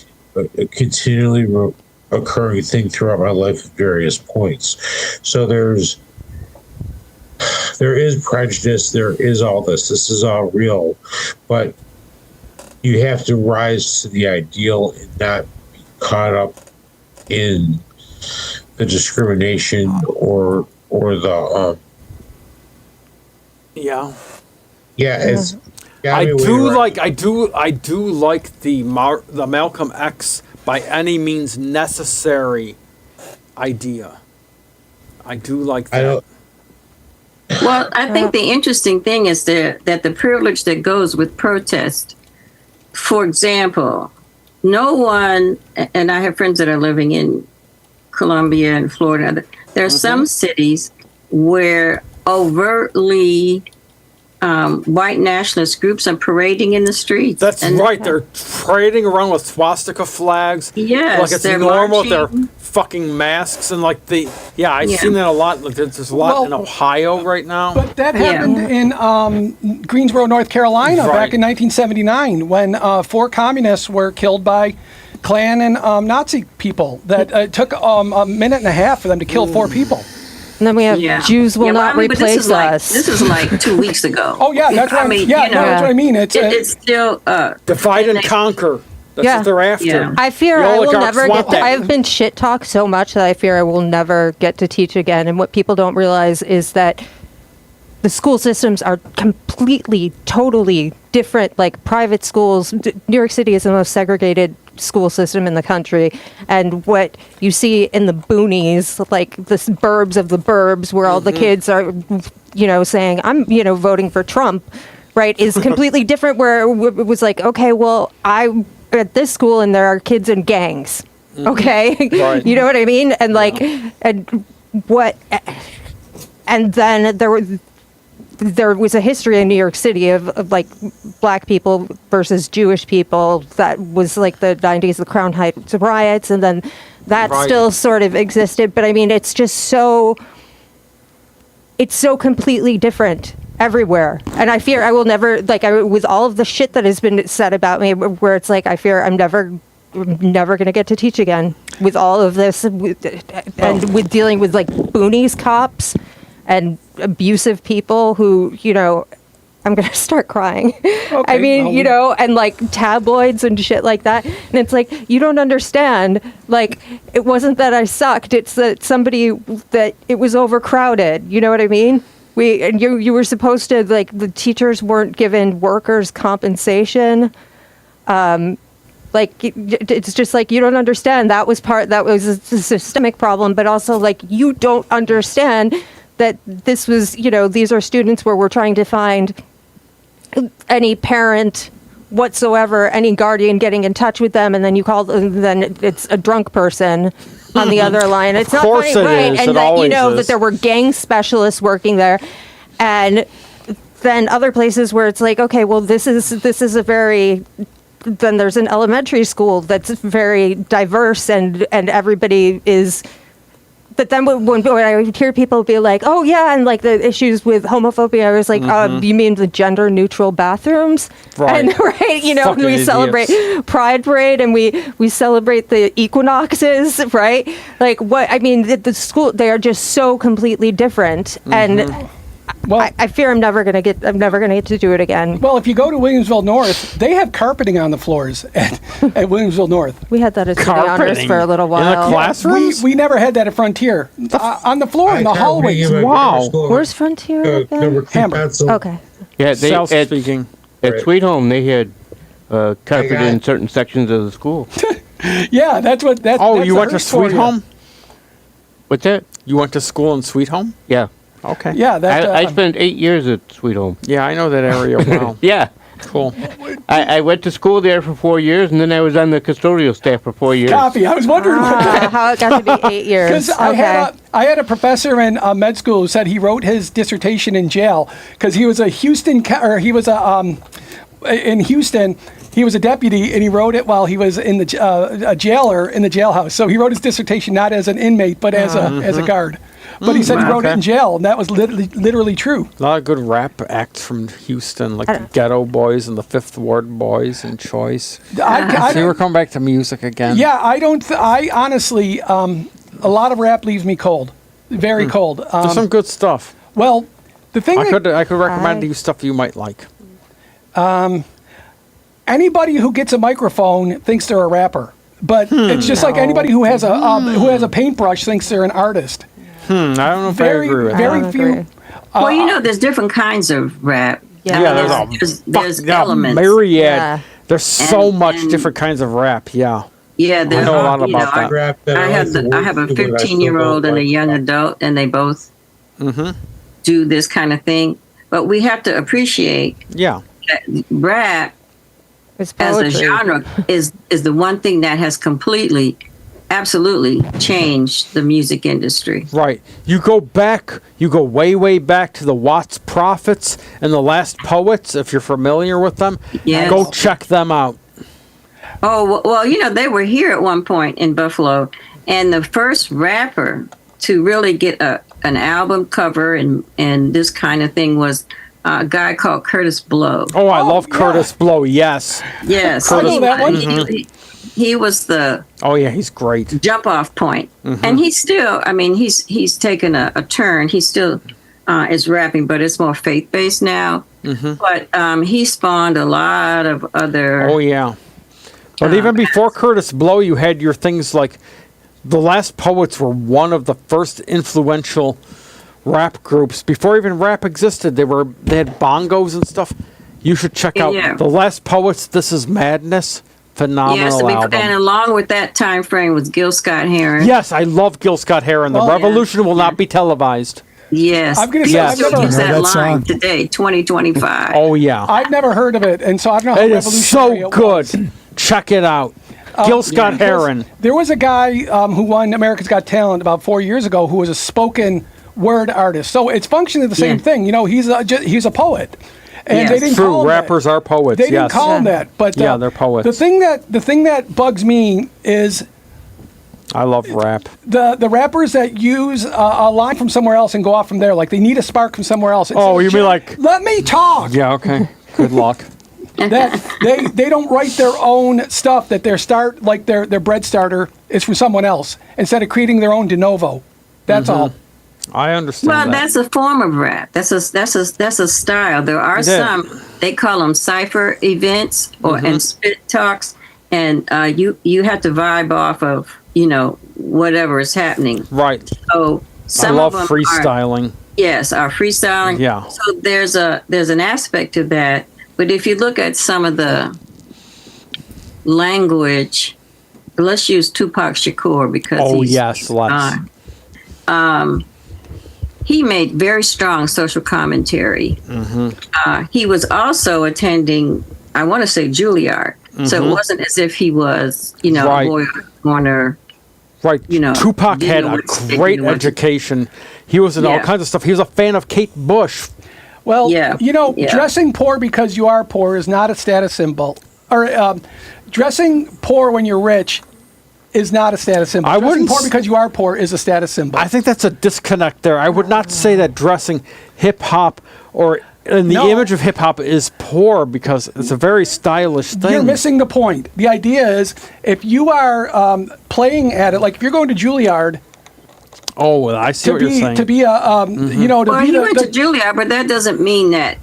a continually occurring thing throughout my life at various points. So there is prejudice, there is all this. This is all real. But you have to rise to the ideal and not be caught up in the discrimination or the Yeah. it's I do like the Malcolm X by any means necessary idea. I do like that. I don't Well, I think the interesting thing is that the privilege that goes with protest. For example, no one, and I have friends that are living in Colombia and Florida. There are some cities where overtly white nationalist groups are parading in the streets. That's right. They're parading around with swastika flags. Yes, like it's they're normal. They're marching. fucking masks and like I've Yeah. seen that a lot. Like there's a lot in Ohio right now. But that happened in Greensboro, North Carolina, Right. back in 1979, when 4 communists were killed by Klan and Nazi people. That took a minute and a half for them to kill 4 people. And then we have Jews will not but this replace is like, us. This is like 2 weeks ago. Oh yeah, that's what that's what I mean. It's still Divide and conquer. That's Yeah. what they're after. Yeah. I fear The I will oligarchs never want get to, that. I've been shit talked so much that I fear I will never get to teach again. And what people don't realize is that the school systems are completely, totally different. Like private schools, New York City is the most segregated school system in the country, and what you see in the boonies, like the burbs of the burbs, where all the kids are, saying, I'm, voting for Trump, right, is completely different, where it was like, okay, well, I'm at this school and there are kids in gangs. Okay. Right. You know what I mean? And and then there was a history in New York City of like black people versus Jewish people. That was like the 90s, the Crown Heights riots. And then that still sort of existed. But I mean, it's so completely different everywhere. And I fear I will never, with all of the shit that has been said about me, where it's like, I fear I'm never going to get to teach again with all of this, and with dealing with like boonies cops and abusive people who, I'm going to start crying. Okay, I mean, and like tabloids and shit like that. And it's like, you don't understand. Like, it wasn't that I sucked. It's that that it was overcrowded. You know what I mean? You were supposed to, like, the teachers weren't given workers' compensation. Like, it's just like, you don't understand. That was a systemic problem, but also, like, you don't understand that this was, these are students where we're trying to find any parent whatsoever, any guardian getting in touch with them, and then you call them, then it's a drunk person on the other line. It's not funny, right? And that, that there were gang specialists working there, and then other places where it's like, okay, well, this is a very... Then there's an elementary school that's very diverse, and everybody is. But then when I hear people be like, "Oh yeah," and like the issues with homophobia, I was like, "You mean the gender-neutral bathrooms?" Right. And Fucking we idiots. celebrate Pride Parade, and we celebrate the equinoxes, right? Like what I mean, the school, they are just so completely different, and. Well, I fear I'm never gonna get to do it again. well, if you go to Williamsville North, they have carpeting on the floors at Williamsville North. We had that as city honors Carpeting for a little in while. the classrooms? We never had that at Frontier. On the floor, in the hallways. Wow. Where's Frontier again? Number 2 Hammer. pencil. Okay. Yeah, they, Self-speaking. at Right. Sweet Home, they had carpet got in it. certain sections of the school. Yeah, that's what. That's, Oh, that's you the went to Hearst for Sweet you. Home? What's that? You went to school in Sweet Home? Yeah. Okay. Yeah, that. I spent 8 years at Sweet Home. Yeah, I know that area well. Yeah. Cool. I went to school there for 4 years, and then I was on the custodial staff for 4 years. Copy. I was wondering what that. How it got to be 8 years. Because I had a professor in med school who said he wrote his dissertation in jail because he was a in Houston. He was a deputy, and he wrote it while he was in the a jailer in the jailhouse. So he wrote his dissertation not as an inmate, but as a guard. But he said he wrote it in jail, and that was literally true. A lot of good rap acts from Houston, like the Ghetto Boys and the Fifth Ward Boys and Choice. So we're coming back to music again. Yeah, I honestly, a lot of rap leaves me cold, very cold. There's some good stuff. Well, the thing I that could recommend you stuff you might like. anybody who gets a microphone thinks they're a rapper, but it's just like anybody who has a paintbrush thinks they're an artist. I don't know if I agree with that. Very few. Well, there's different kinds of rap. Yeah. There's elements. myriad. Yeah. There's so And- much and- different kinds of rap. Yeah. Yeah, there's, know a lot about that. Rap that I have like the I have a words to, but I still 15-year-old don't and a like young them. adult, and they both do this kind of thing. But we have to appreciate Yeah. that rap It's as a poetry. genre is the one thing that has absolutely changed the music industry. Right. You go way, way back to the Watts Prophets and the Last Poets, if you're familiar with them. Yes. Go check them out. Oh, well, they were here at one point in Buffalo, and the first rapper to really get an album cover and this kind of thing was a guy called Curtis Blow. Oh, I love yeah. Curtis Blow. Yes. Yes. I know that one. He was the Oh, yeah. He's great. jump off point. And he's still, he's taken a turn. He still is rapping, but it's more faith-based now. But he spawned a lot of other... Oh, yeah. But even before Curtis Blow, you had your things like the Last Poets were one of the first influential rap groups. Before even rap existed, they had bongos and stuff. You should check out Yeah. the Last Poets. This Is Madness. Phenomenal album. and along with that time frame was Gil Scott-Heron. Yes, I love Gil Scott-Heron. The Oh, yeah. Revolution will not be televised. Yes. I'm gonna say Yes. I've Still never use heard, that that line song. today, 2025. Oh, yeah. I've never heard of it, and so I don't know how It is revolutionary so it good. was. Check it out. Gil Scott-Heron. There was a guy who won America's Got Talent about 4 years ago who was a spoken word artist. So it's functioning the same Yeah. thing. You know, he's a poet. And Yes. they didn't True, call him rappers that. are poets, They didn't yes. call him that, but Yeah, they're poets. The thing that bugs me is I love rap. the rappers that use a line from somewhere else and go off from there. Like they need a spark from somewhere else. Oh, you Instead mean of like- let me talk? Yeah, okay. Good luck. That they don't write their own stuff. That their bread starter is from someone else instead of creating their own de novo. That's all. I understand Well, that. that's a form of rap. That's a style. There are Yeah. some, they call them cipher events or and spit talks, and you have to vibe off of whatever is happening. Right. So I some love of them freestyling. are freestyling. Yeah. So there's an aspect of that, but if you look at some of the language, let's use Tupac Shakur because Oh, he's yes, let's. he made very strong social commentary. He was also attending, I want to say, Juilliard. So it wasn't as if he was, Right. a boy corner. Right. Tupac didn't had know a what- didn't great know what- education. He was in all Yeah. kinds of stuff. He was a fan of Kate Bush. Well, Yeah, yeah. dressing poor because you are poor is not a status symbol. Or dressing poor when you're rich is not a status symbol. I Dressing wouldn't poor s- because you are poor is a status symbol. I think that's a disconnect there. I would not say that dressing hip hop or in the No. image of hip hop is poor because it's a very stylish thing. You're missing the point. The idea is if you are playing at it, like if you're going to Juilliard Oh, well, I see to what you're be saying. to be a to Well, be he the, went to Juilliard, but that doesn't mean that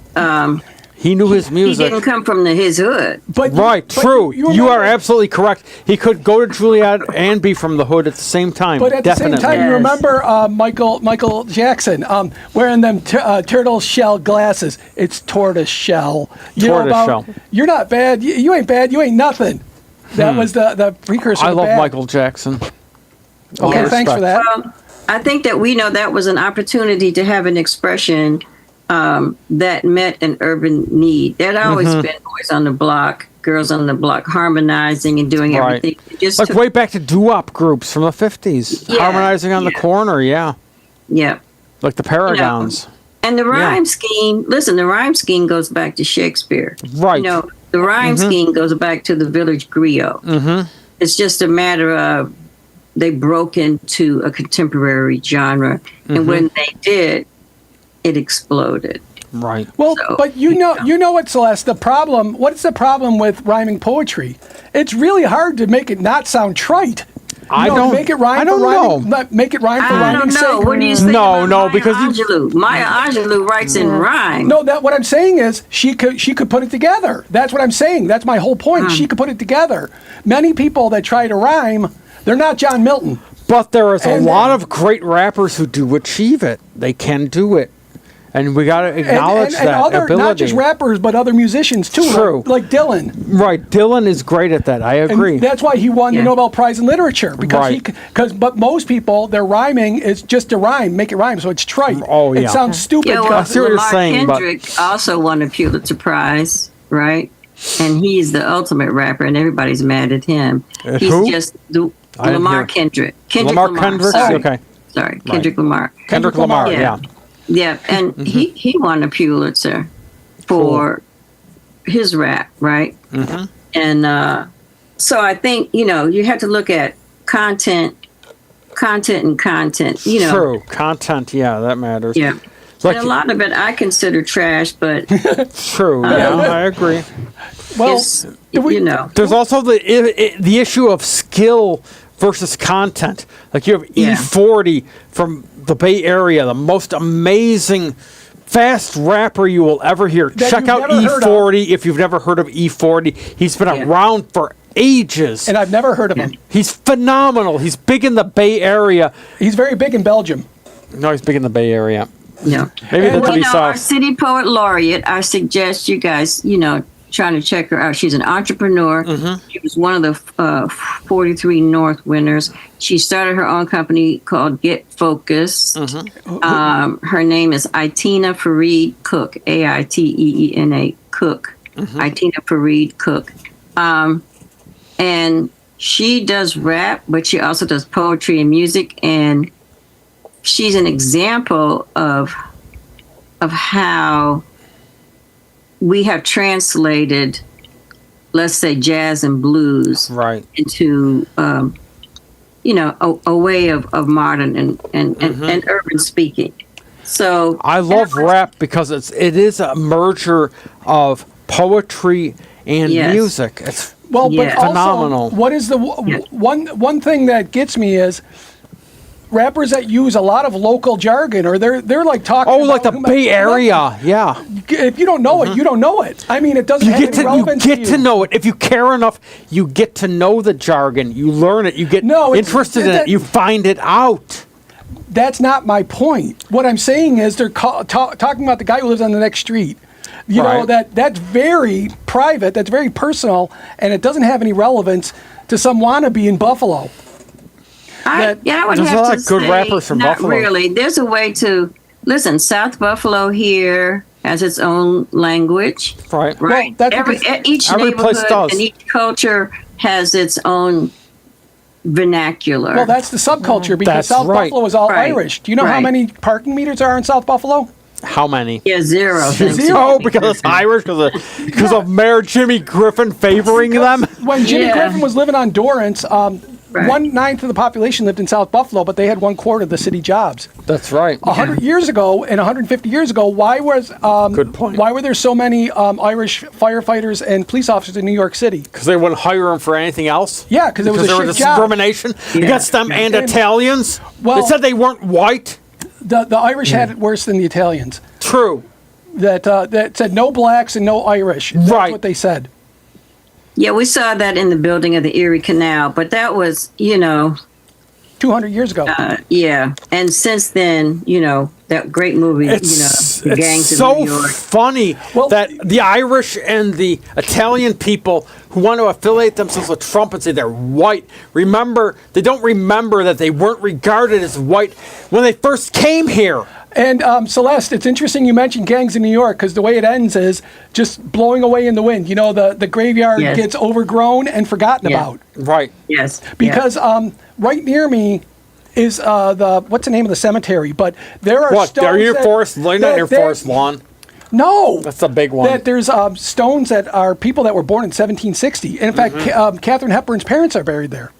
he knew his he music. didn't come from his hood. but Right, but true. You are remember- absolutely correct. He could go to Juilliard and be from the hood at the same time. But at Definitely. the same time, you Yes. remember Michael Jackson wearing them turtle shell glasses. It's tortoise shell. You know Tortoise about, shell. You're not bad. You ain't bad. You ain't nothing. That was the precursor. I to love bad. Michael Jackson. All Okay, Yeah. thanks for that. I think that we know that was an opportunity to have an expression that met an urban need. That always Mm-hmm. been boys on the block, girls on the block, harmonizing and doing Right. everything. It just Like took- way back to doo-wop groups from the 50s. Yeah, Harmonizing on the yeah. corner, yeah. yeah. Like the Paragons. And the rhyme scheme, listen, the rhyme scheme goes back to Shakespeare. Right. The rhyme scheme goes back to the village griot. Mm-hmm. It's just a matter of they broke into a contemporary genre. And when they did, it exploded. Right. Well, So, but you know what, Celeste? The problem. What's the problem with rhyming poetry? It's really hard to make it not sound trite. I To don't- make it rhyme I don't for rhyming. know. not Make it rhyme for I rhyming don't know. sake. What do you think No, about no, Maya because you- Angelou? Maya Angelou writes in rhyme. No, that what I'm saying is she could put it together. That's what I'm saying. That's my whole point. She could put it together. Many people that try to rhyme, they're not John Milton. But there is a And lot then- of great rappers who do achieve it. They can do it. And we got to acknowledge and that other, ability. not just rappers, but other musicians too. True. Like Dylan. Right. Dylan is great at that. I And agree. that's why he won Yeah. the Nobel Prize in Literature Right. but most people their rhyming is just to rhyme, make it rhyme, so it's trite. Oh, yeah. It sounds stupid. Yeah, well, I see what you're Lamar saying, but- Kendrick also won a Pulitzer Prize, right? And he's the ultimate rapper, and everybody's mad at him. He's who? just I didn't Lamar hear. Kendrick. Lamar Kendrick? Sorry. Okay. Sorry, Kendrick Lamar. Kendrick Lamar, Yeah. yeah. Yeah, and he won a Pulitzer for his rap, right? Mm-hmm. And so I think you have to look at content, and content. True. Content, yeah, that matters. Yeah. Like- and a lot of it I consider trash, but True. Yeah, I agree. Well, it's, we- There's also the issue of skill versus content. Like you have Yeah. E40 from the Bay Area, the most amazing fast rapper you will ever hear. That Check you've out never heard of. E40 if you've never heard of E40. He's been Yeah. around for ages. and I've never heard of him. He's phenomenal. He's big in the Bay Area. He's very big in Belgium. No, he's big in the Bay Area. no. Maybe And the well, Bay Our South. city poet laureate, I suggest you guys, trying to check her out. She's an entrepreneur. She was one of the 43 North winners. She started her own company called Get Focused. Her name is Itina Fareed Cook, Aiteena Cook. Itina Fareed Cook. And she does rap, but she also does poetry and music. And she's an example of how we have translated, let's say, jazz and blues into, a way of modern and urban speaking. So I love rap because it is a merger of poetry and music. It's Well, but also, phenomenal. what is the one thing that gets me is rappers that use a lot of local jargon, or they're like talking. Oh, like the Bay Area, yeah. If you don't know it, you don't know it. I mean, it doesn't have any relevance you get to know it. If you care enough, you get to know the jargon. You learn it. You get interested in it. You find it out. That's not my point. What I'm saying is they're talking about the guy who lives on the next street. You know, that's very private, that's very personal, and it doesn't have any relevance to some wannabe in Buffalo. I would There's have a lot to of good say, rappers from not Buffalo. really. There's a way to listen. South Buffalo here has its own language, Right. right? Well, Each every place neighborhood does. and each culture has its own vernacular. Well, that's the subculture, because That's South right. Buffalo is all Right. Irish. Do you know how Right. many parking meters are in South Buffalo? How many? yeah, zero. thanks. Oh, because it's Irish, because of Mayor Jimmy Griffin favoring them. When Jimmy Yeah. Griffin was living on Dorrance, Right. 1/9 of the population lived in South Buffalo, but they had 1/4 of the city jobs. That's right. 100 years ago and 150 years ago, why Good point. why were there so many Irish firefighters and police officers in New York City? Because they wouldn't hire them for anything else. Yeah, because it was a there shit was job. discrimination against them and Italians. Well- they said they weren't white. The Irish had it worse than the Italians. True. That said no blacks and no Irish. That's Right. what they said. Yeah, we saw that in the building of the Erie Canal, but that was, 200 years ago. yeah. And since then, that great movie, It's The Gangs so of New York. funny Well- that the Irish and the Italian people who want to affiliate themselves with Trump and say they're white, they don't remember that they weren't regarded as white when they first came here. And Celeste, it's interesting you mentioned Gangs in New York, because the way it ends is just blowing away in the wind. You know, the graveyard Yes. gets overgrown and forgotten Yeah. about. Right. Yes. Because right near me is what's the name of the cemetery? But there are What? stones Are you that- Forest Lawn? Not that- near that- Forest Lawn. No. That's the big one. That there's stones that are people that were born in 1760. And in fact, Katharine Hepburn's parents are buried there.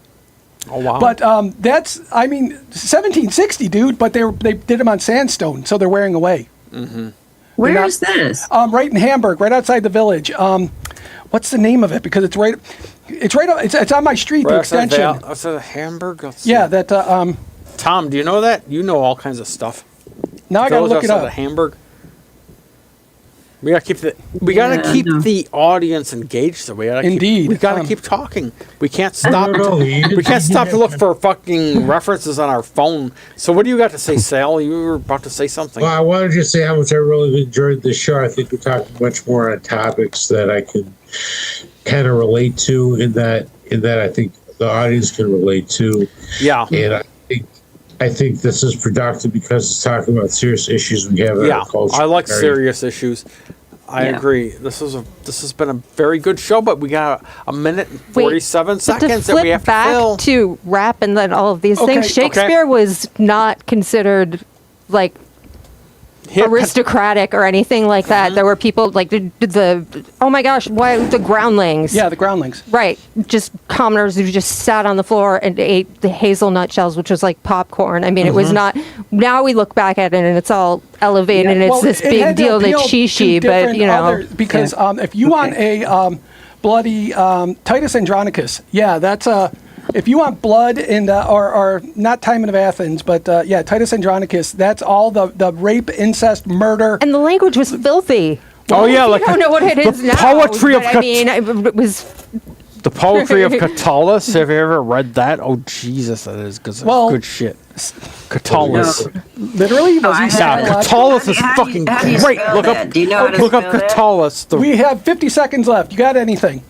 Oh, wow. But that's, 1760, dude. But they did them on sandstone, so they're wearing away. Where not- is this? Right in Hamburg, right outside the village. What's the name of it? Because it's right. It's on my street. Right the outside extension. outside Hamburg? Let's see. Yeah. That. Tom, do you know that? You know all kinds of stuff. Now I gotta Village look it outside up. of Hamburg. We gotta keep no. the audience engaged. So we gotta Indeed. we gotta keep talking. We can't stop. don't know. We can't stop to look for fucking references on our phone. So what do you got to say, Sal? You were about to say something. Well, I wanted to say how much I really enjoyed this show. I think we're talking much more on topics that I can kind of relate to. In that I think the audience can relate to. Yeah. And I think this is productive because it's talking about serious issues we have in Yeah. our culture. I like serious issues. I Yeah. agree. This has been a very good show, but we got a minute and 47 But seconds to that we flip have to back fill. to rap and then all of these Okay, things, okay. Shakespeare was not considered like Hip- aristocratic or anything like that. There were people like the oh my gosh, why the groundlings? Yeah, the groundlings. Right, just commoners who just sat on the floor and ate the hazelnut shells, which was like popcorn. I mean, it was not. Now we look back at it and it's all elevated and it's Well, this it big had to deal that appeal to shishi, but different you know, others, because if you want a bloody Titus Andronicus, yeah, that's if you want blood in the or not Timon of Athens, but yeah, Titus Andronicus, that's all the rape, incest, murder. and the language was filthy. Oh, yeah, I like don't know what it the is now. poetry of but I mean, it was The poetry of Catullus. Have you ever read that? Oh Jesus, that is good shit. Catullus. Literally? Was he I saying Yeah, that? Catullus is How do you fucking great. spell Look that? up. Do you know how to Look up spell that? Catullus. We have 50 seconds left. You got anything?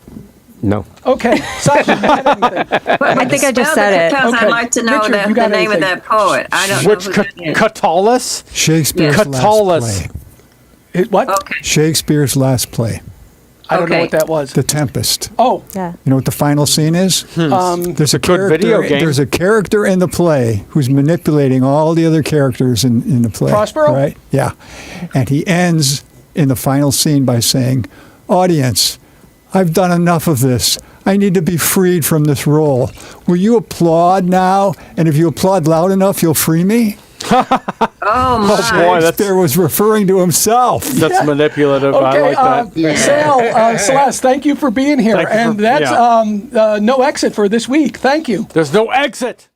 No. Okay. Sasha, you got anything? I think I just Spell said it. Because Okay. I'd like to know Richard, you the got name of anything? that poet. I don't Which know who that is. Catullus? Shakespeare's Catullus. last play. What? Okay. Shakespeare's last play, I don't know Okay. what that was. The Tempest. Oh, Yeah. You know what the final scene is? There's a good character. video game. There's a character in the play who's manipulating all the other characters in the play. Prospero? Right? Yeah. And he ends in the final scene by saying, "Audience, I've done enough of this. I need to be freed from this role. Will you applaud now? And if you applaud loud enough, you'll free me." Oh my. Boy, that's Shakespeare was referring to himself. manipulative. okay. I like that. Sal, Celeste, thank you for being here. Thank you And for- that's no exit for this week. Thank you. There's no exit.